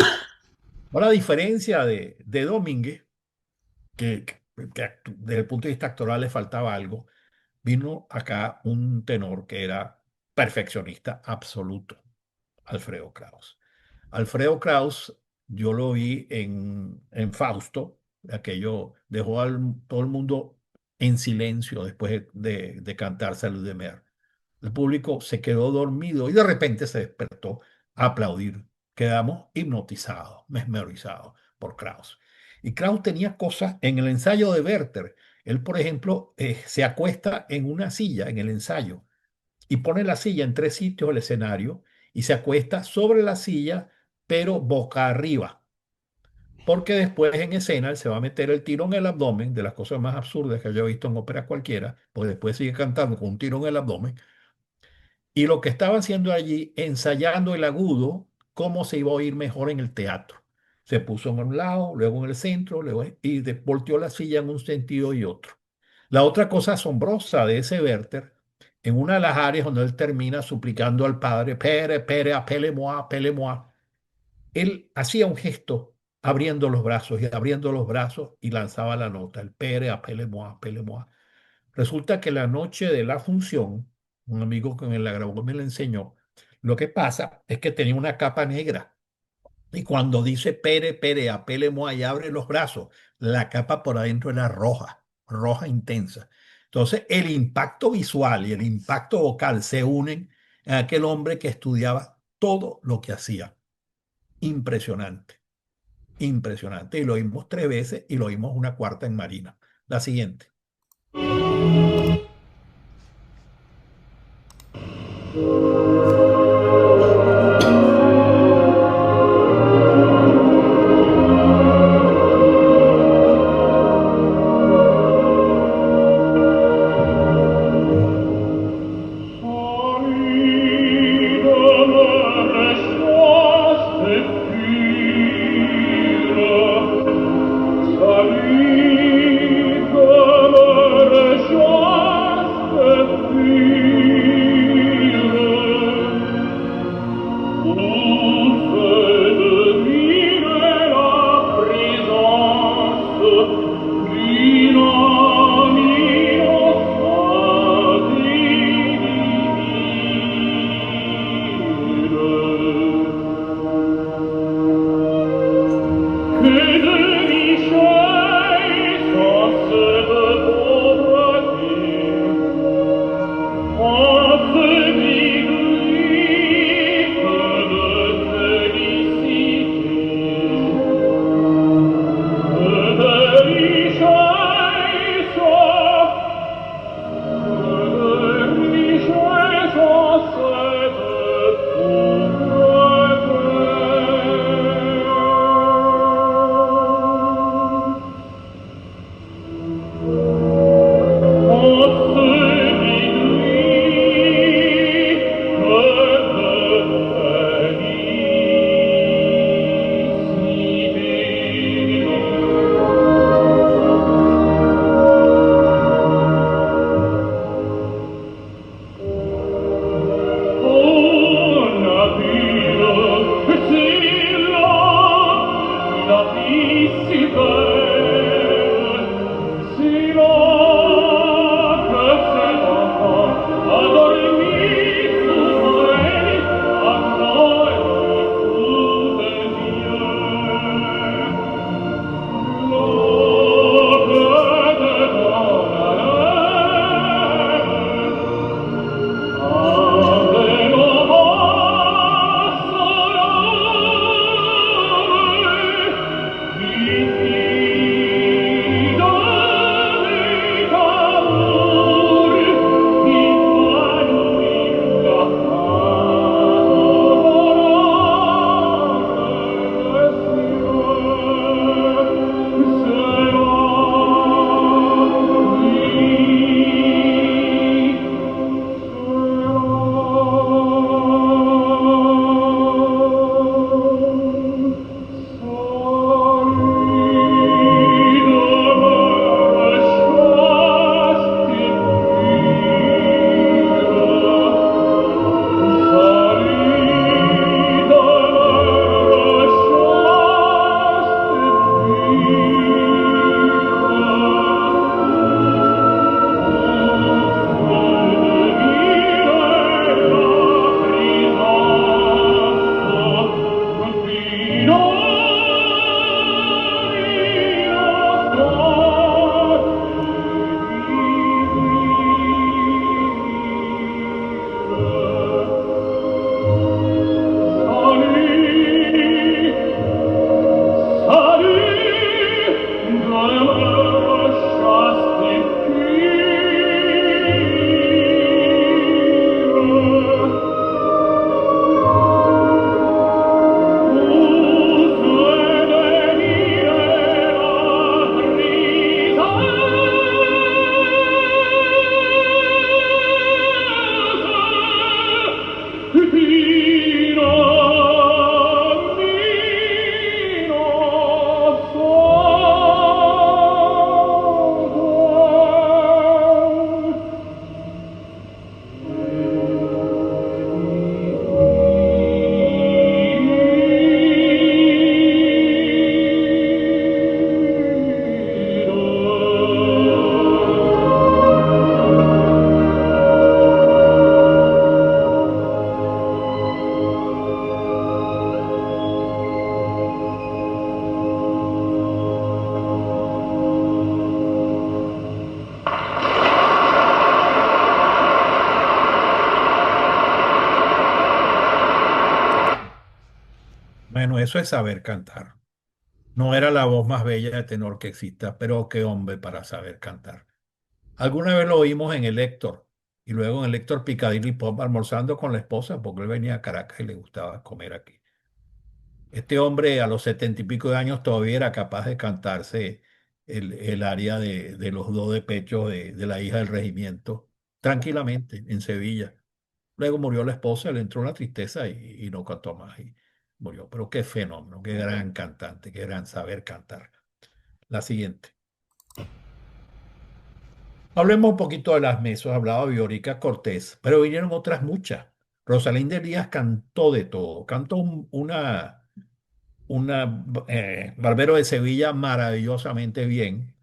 Ahora, a diferencia de Domínguez, desde el punto de vista actoral le faltaba algo, vino acá un tenor que era perfeccionista absoluto, Alfredo Kraus. Alfredo Kraus, yo lo vi en Fausto, aquello dejó todo el mundo en silencio después de cantar Salud de Mer. El público se quedó dormido y de repente se despertó a aplaudir. Quedamos hipnotizados, mesmerizados por Kraus. Y Kraus tenía cosas en el ensayo de Werther. Él, por ejemplo, se acuesta en una silla en el ensayo y pone la silla en 3 sitios del escenario y se acuesta sobre la silla, pero boca arriba. Porque después en escena él se va a meter el tiro en el abdomen, de las cosas más absurdas que yo he visto en ópera cualquiera, porque después sigue cantando con un tiro en el abdomen. Y lo que estaba haciendo allí, ensayando el agudo, cómo se iba a oír mejor en el teatro. Se puso en un lado, luego en el centro, volteó la silla en un sentido y otro. La otra cosa asombrosa de ese Werther, en una de las áreas donde él termina suplicando al padre, Pere, Pere, apele-moi, apele-moi, él hacía un gesto abriendo los brazos y abriendo los brazos y lanzaba la nota, el Pere, apele-moi, apele-moi. Resulta que la noche de la función, un amigo que me la grabó me la enseñó, lo que pasa es que tenía una capa negra y cuando dice Pere, Pere, apele-moi y abre los brazos, la capa por adentro era roja, roja intensa. Entonces el impacto visual y el impacto vocal se unen en aquel hombre que estudiaba todo lo que hacía. Impresionante, impresionante. Y lo oímos 3 veces y lo oímos una cuarta en Marina. La siguiente. Bueno, eso es saber cantar. No era la voz más bella de tenor que exista, pero qué hombre para saber cantar. Alguna vez lo oímos en el Héctor y luego en el Héctor Piccadilly Pop almorzando con la esposa porque él venía a Caracas y le gustaba comer aquí. Este hombre a los 70 y pico de años todavía era capaz de cantarse el aria de los dos de pecho de la hija del regimiento tranquilamente en Sevilla. Luego murió la esposa, le entró una tristeza y no cantó más y murió. Pero qué fenómeno, qué gran cantante, qué gran saber cantar. La siguiente. Hablemos un poquito de las mesas. Hablaba Viorica Cortés, pero vinieron otras muchas. Rosalinda Elías cantó de todo. Cantó una Barbero de Sevilla maravillosamente bien.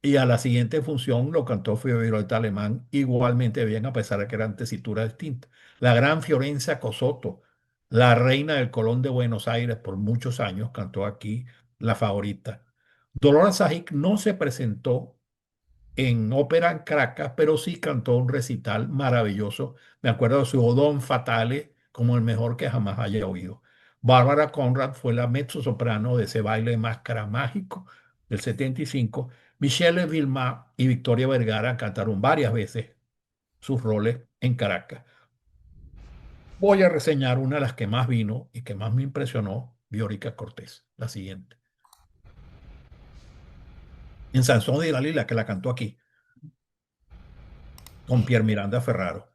Y a la siguiente función lo cantó Violeta Alemán igualmente bien, a pesar de que eran tesituras distintas. La gran Fiorenza Cosotto, la reina del Colón de Buenos Aires por muchos años, cantó aquí La Favorita. Dolores Sajic no se presentó en ópera en Caracas, pero sí cantó un recital maravilloso. Me acuerdo de su Odón Fatale como el mejor que jamás haya oído. Bárbara Conrad fue la mezzosoprano de ese baile de máscara mágico del 75. Michelle Vilma y Victoria Vergara cantaron varias veces sus roles en Caracas. Voy a reseñar una de las que más vino y que más me impresionó, Viorica Cortés, la siguiente. En Sansón de Dalila, que la cantó aquí, con Pier Miranda Ferraro.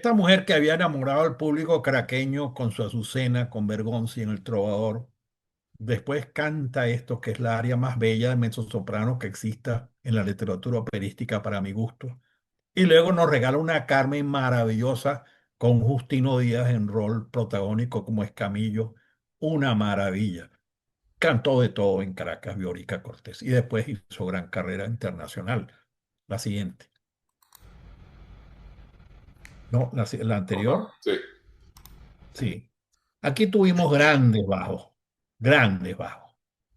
esta mujer que había enamorado al público caraqueño con su Azucena, con Bergonzi en El Trovador, después canta esto que es la aria más bella de mezzosoprano que exista en la literatura operística para mi gusto. Y luego nos regala una Carmen maravillosa con Justino Díaz en rol protagónico como Escamillo, una maravilla. Cantó de todo en Caracas, Viorica Cortés, y después hizo gran carrera internacional. La siguiente. No, la Ajá, anterior, sí. sí. Aquí tuvimos grandes bajos, grandes bajos.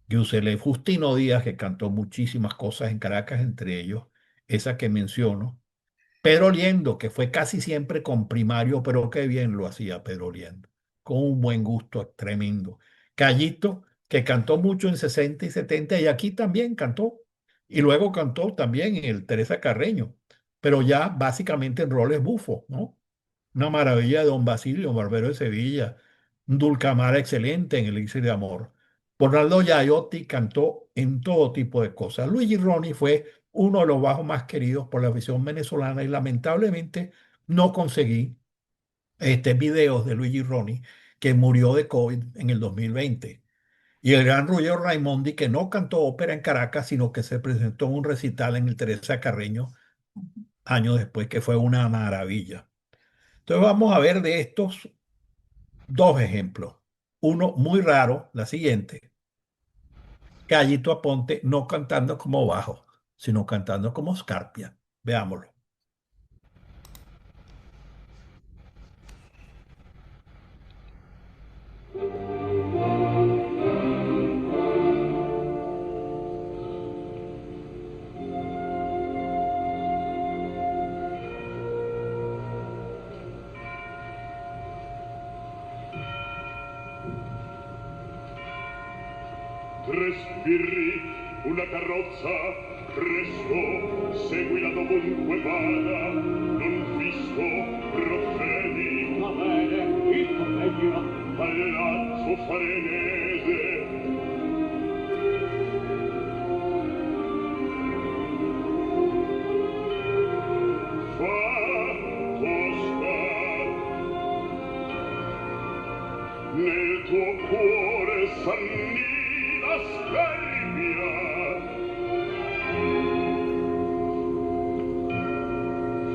Giuseppe Justino Díaz, que cantó muchísimas cosas en Caracas, entre ellos esa que menciono. Pedro Liendo, que fue casi siempre con primario, pero qué bien lo hacía Pedro Liendo, con un buen gusto tremendo. Callito, que cantó mucho en 60 y 70, y aquí también cantó. Y luego cantó también en el Teresa Carreño, pero ya básicamente en roles bufos, ¿no? Una maravilla de Don Basilio, Barbero de Sevilla, un Dulcamara excelente en Elixir de Amor. Ronaldo Giaiotti cantó en todo tipo de cosas. Luigi Roni fue uno de los bajos más queridos por la afición venezolana y lamentablemente no conseguí videos de Luigi Roni, que murió de COVID en el 2020. Y el gran Ruggero Raimondi, que no cantó ópera en Caracas, sino que se presentó en un recital en el Teresa Carreño años después, que fue una maravilla. Entonces vamos a ver de estos dos ejemplos. Uno muy raro, la siguiente. Gallito Aponte no cantando como bajo, sino cantando como Scarpia. Veámoslo. Tre sbirri, una carrozza, presto, seguila dovunque vada, non fischio, profeni, va bene, il convegno, palazzo farenese. Fatto sta, nel tuo cuore s'annida scarpia.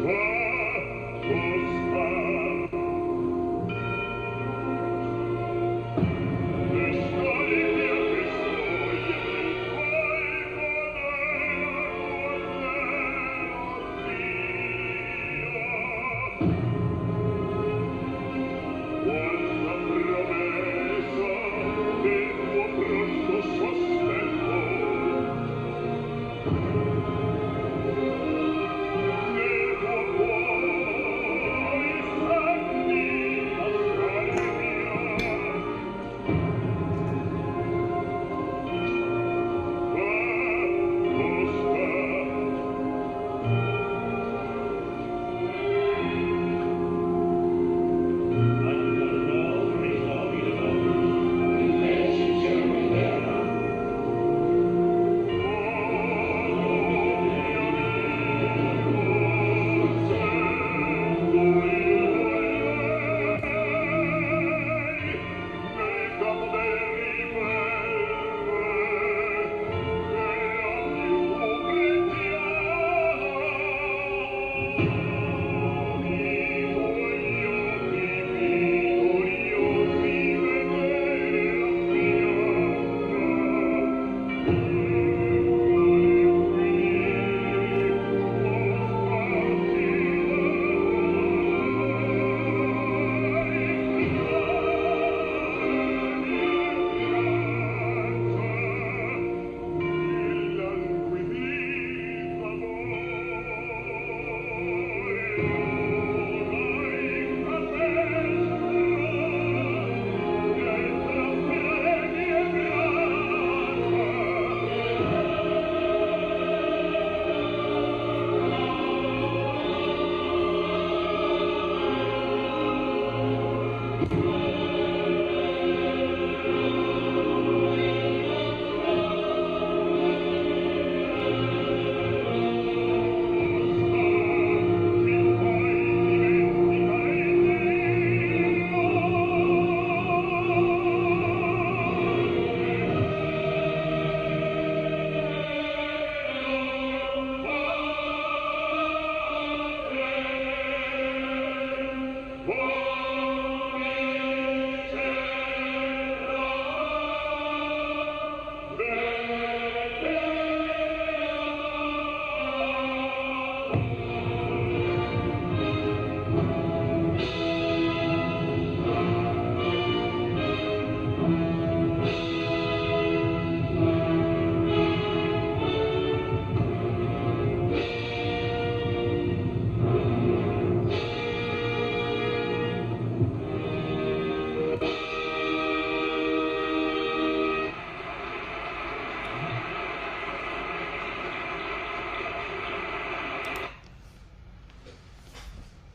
Fatto sta, le scarpia che soglie del quanta promessa del tuo pronto sospetto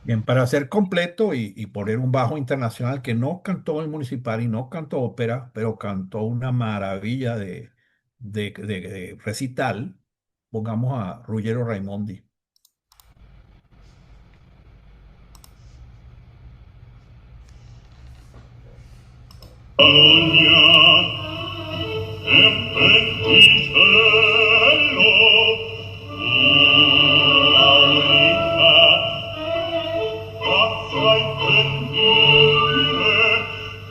Bien, para ser completo y poner un bajo internacional que no cantó en el municipal y no cantó ópera, pero cantó una maravilla de recital, pongamos a Ruggero Raimondi. Bologna e Petticello, Laurita, pazza intendibile,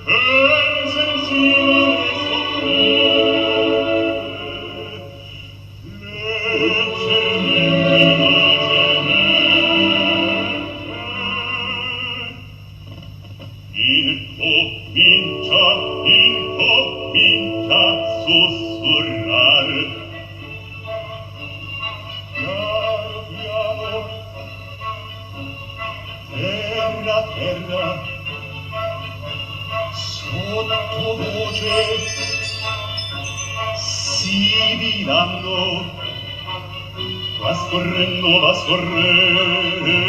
e insensibile soffrire, incomincia, incomincia a sussurrare. Piano, piano, terra, terra, sottovoce, sibilando, va scorrendo, va scorrendo,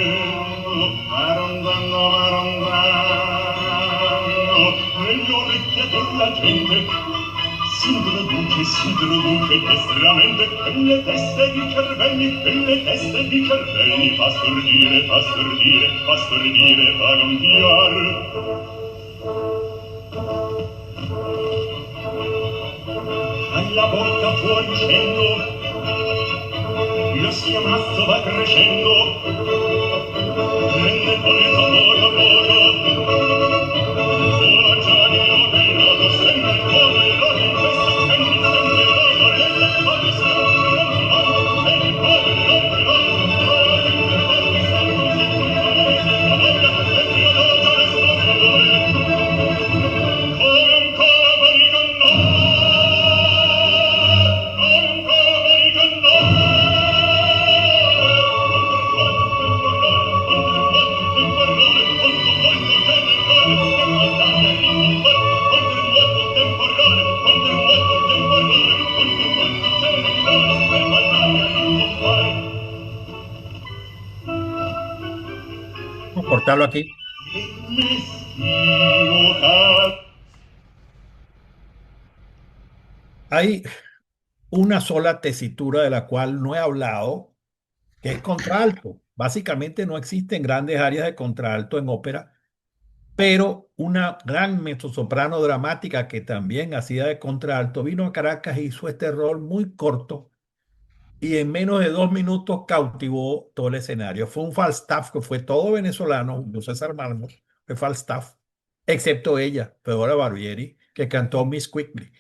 marondando, marondando, negli orecchie della gente si introduce destramente quelle teste di cervelli, quelle teste di cervelli, fa stordire, fa stordire, fa stordire, fa gonfiare. Alla bocca fuori uscendo, lo schiamazzo va crescendo, prende poi sapore, sapore, ora già di ordinato, sempre come l'odio in questa gente, sempre l'amore, e poi sempre l'amore, e poi Vamos a cortarlo aquí. Hay una sola tesitura de la cual no he hablado, que es contralto. Básicamente no existen grandes áreas de contralto en ópera, pero una gran mezzosoprano dramática que también hacía de contralto vino a Caracas e hizo este rol muy corto y en menos de 2 minutos cautivó todo el escenario. Fue un Falstaff que fue todo venezolano, Julio César Mármol, fue Falstaff, excepto ella, Fedora Barbieri, que cantó Miss Quickly.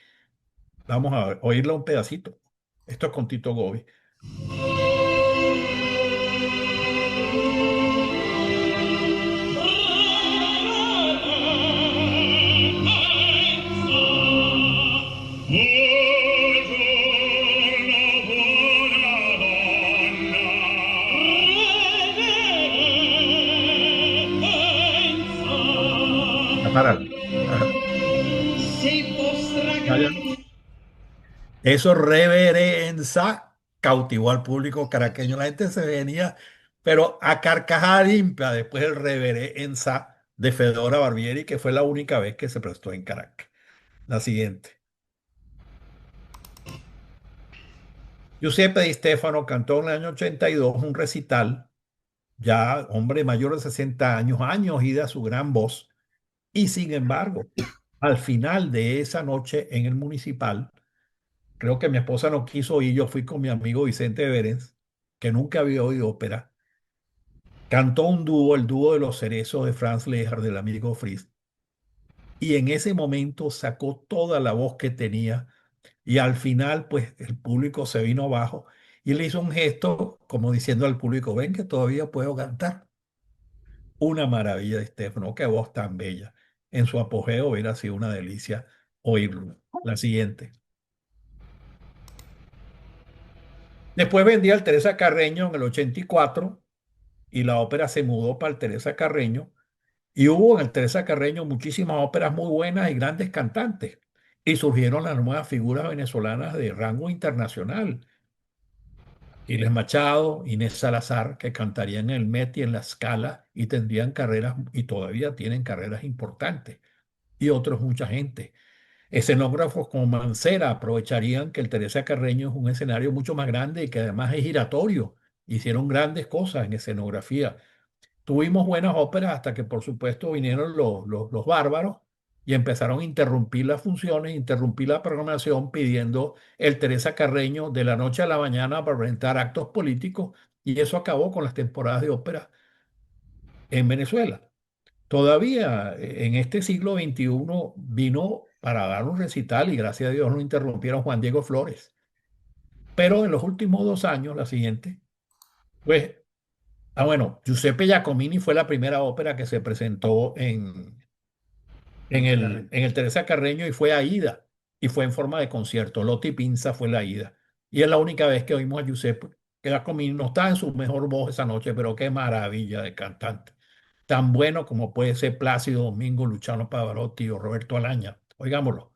Vamos a oírla un pedacito. Esto es con Tito Gobi. Páralo. Ajá. Ya, ya. Eso reverencia cautivó al público caraqueño. La gente se venía, pero a carcajada limpia después del reverencia de Fedora Barbieri, que fue la única vez que se prestó en Caracas. La siguiente. Giuseppe Di Stefano cantó en el año 82 un recital, ya hombre mayor de 60 años, años y de su gran voz. Y sin embargo, al final de esa noche en el municipal, creo que mi esposa no quiso ir, yo fui con mi amigo Vicente Berens, que nunca había oído ópera. Cantó un dúo, el dúo de los cerezos de Franz Lehár, del amigo Fritz. Y en ese momento sacó toda la voz que tenía. Y al final, pues el público se vino abajo y le hizo un gesto como diciendo al público, ven que todavía puedo cantar. Una maravilla de Stefano, qué voz tan bella. En su apogeo hubiera sido una delicia oírlo. La siguiente. Después vendía el Teresa Carreño en el 84 y la ópera se mudó para el Teresa Carreño y hubo en el Teresa Carreño muchísimas óperas muy buenas y grandes cantantes y surgieron las nuevas figuras venezolanas de rango internacional. Giles Machado, Inés Salazar, que cantarían en el Met y en la Scala y tendrían carreras, y todavía tienen carreras importantes, y otros, mucha gente. Escenógrafos como Mancera aprovecharían que el Teresa Carreño es un escenario mucho más grande y que además es giratorio. Hicieron grandes cosas en escenografía. Tuvimos buenas óperas hasta que, por supuesto, vinieron los bárbaros y empezaron a interrumpir las funciones, interrumpir la programación pidiendo el Teresa Carreño de la noche a la mañana para presentar actos políticos y eso acabó con las temporadas de ópera en Venezuela. Todavía en este siglo XXI vino para dar un recital y gracias a Dios no interrumpieron Juan Diego Flores. Pero en los últimos 2 años, la siguiente, pues, bueno, Giuseppe Giacomini fue la primera ópera que se presentó en el Teresa Carreño y fue Aida y fue en forma de concierto. Lotti Pinza fue la Aida. Y es la única vez que oímos a Giuseppe Giacomini. No estaba en su mejor voz esa noche, pero qué maravilla de cantante. Tan bueno como puede ser Plácido Domingo, Luciano Pavarotti o Roberto Alaña. Oigámoslo.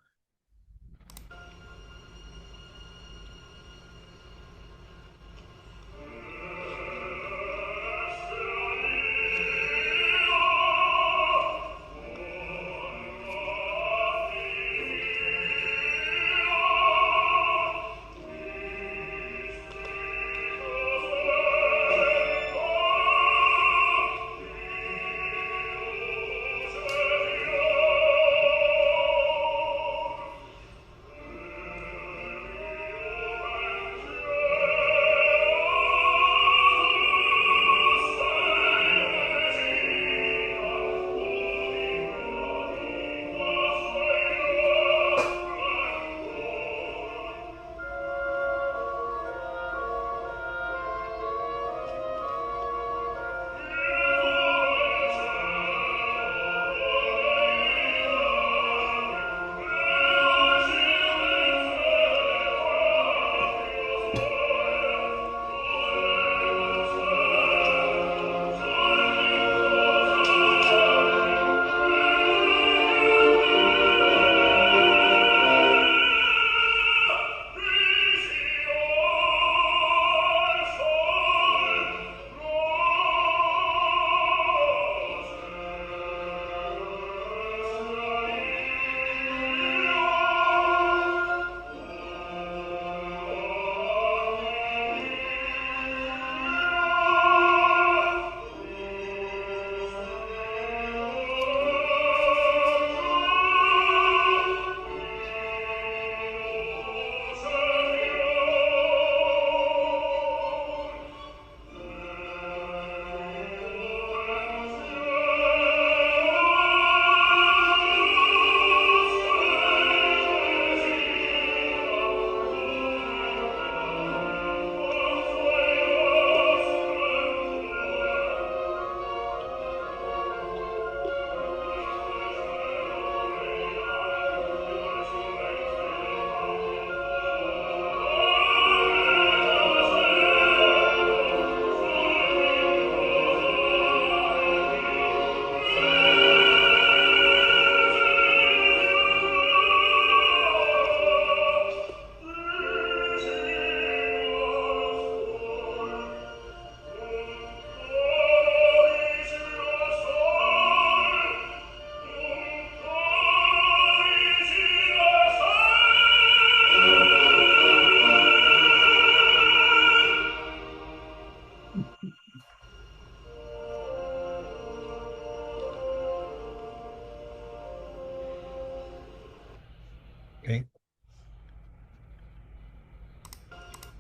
¿Ok?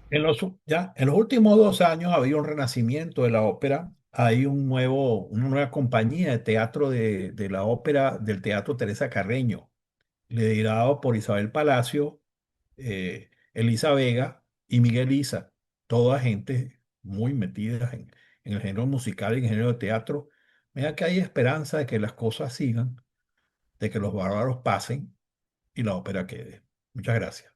En los últimos 2 años había un renacimiento de la ópera. Hay una nueva compañía de teatro de la ópera del Teatro Teresa Carreño, liderado por Isabel Palacio, Elisa Vega y Miguel Isa, toda gente muy metida en el género musical y en el género de teatro. Mira que hay esperanza de que las cosas sigan, de que los bárbaros pasen y la ópera quede. Muchas gracias.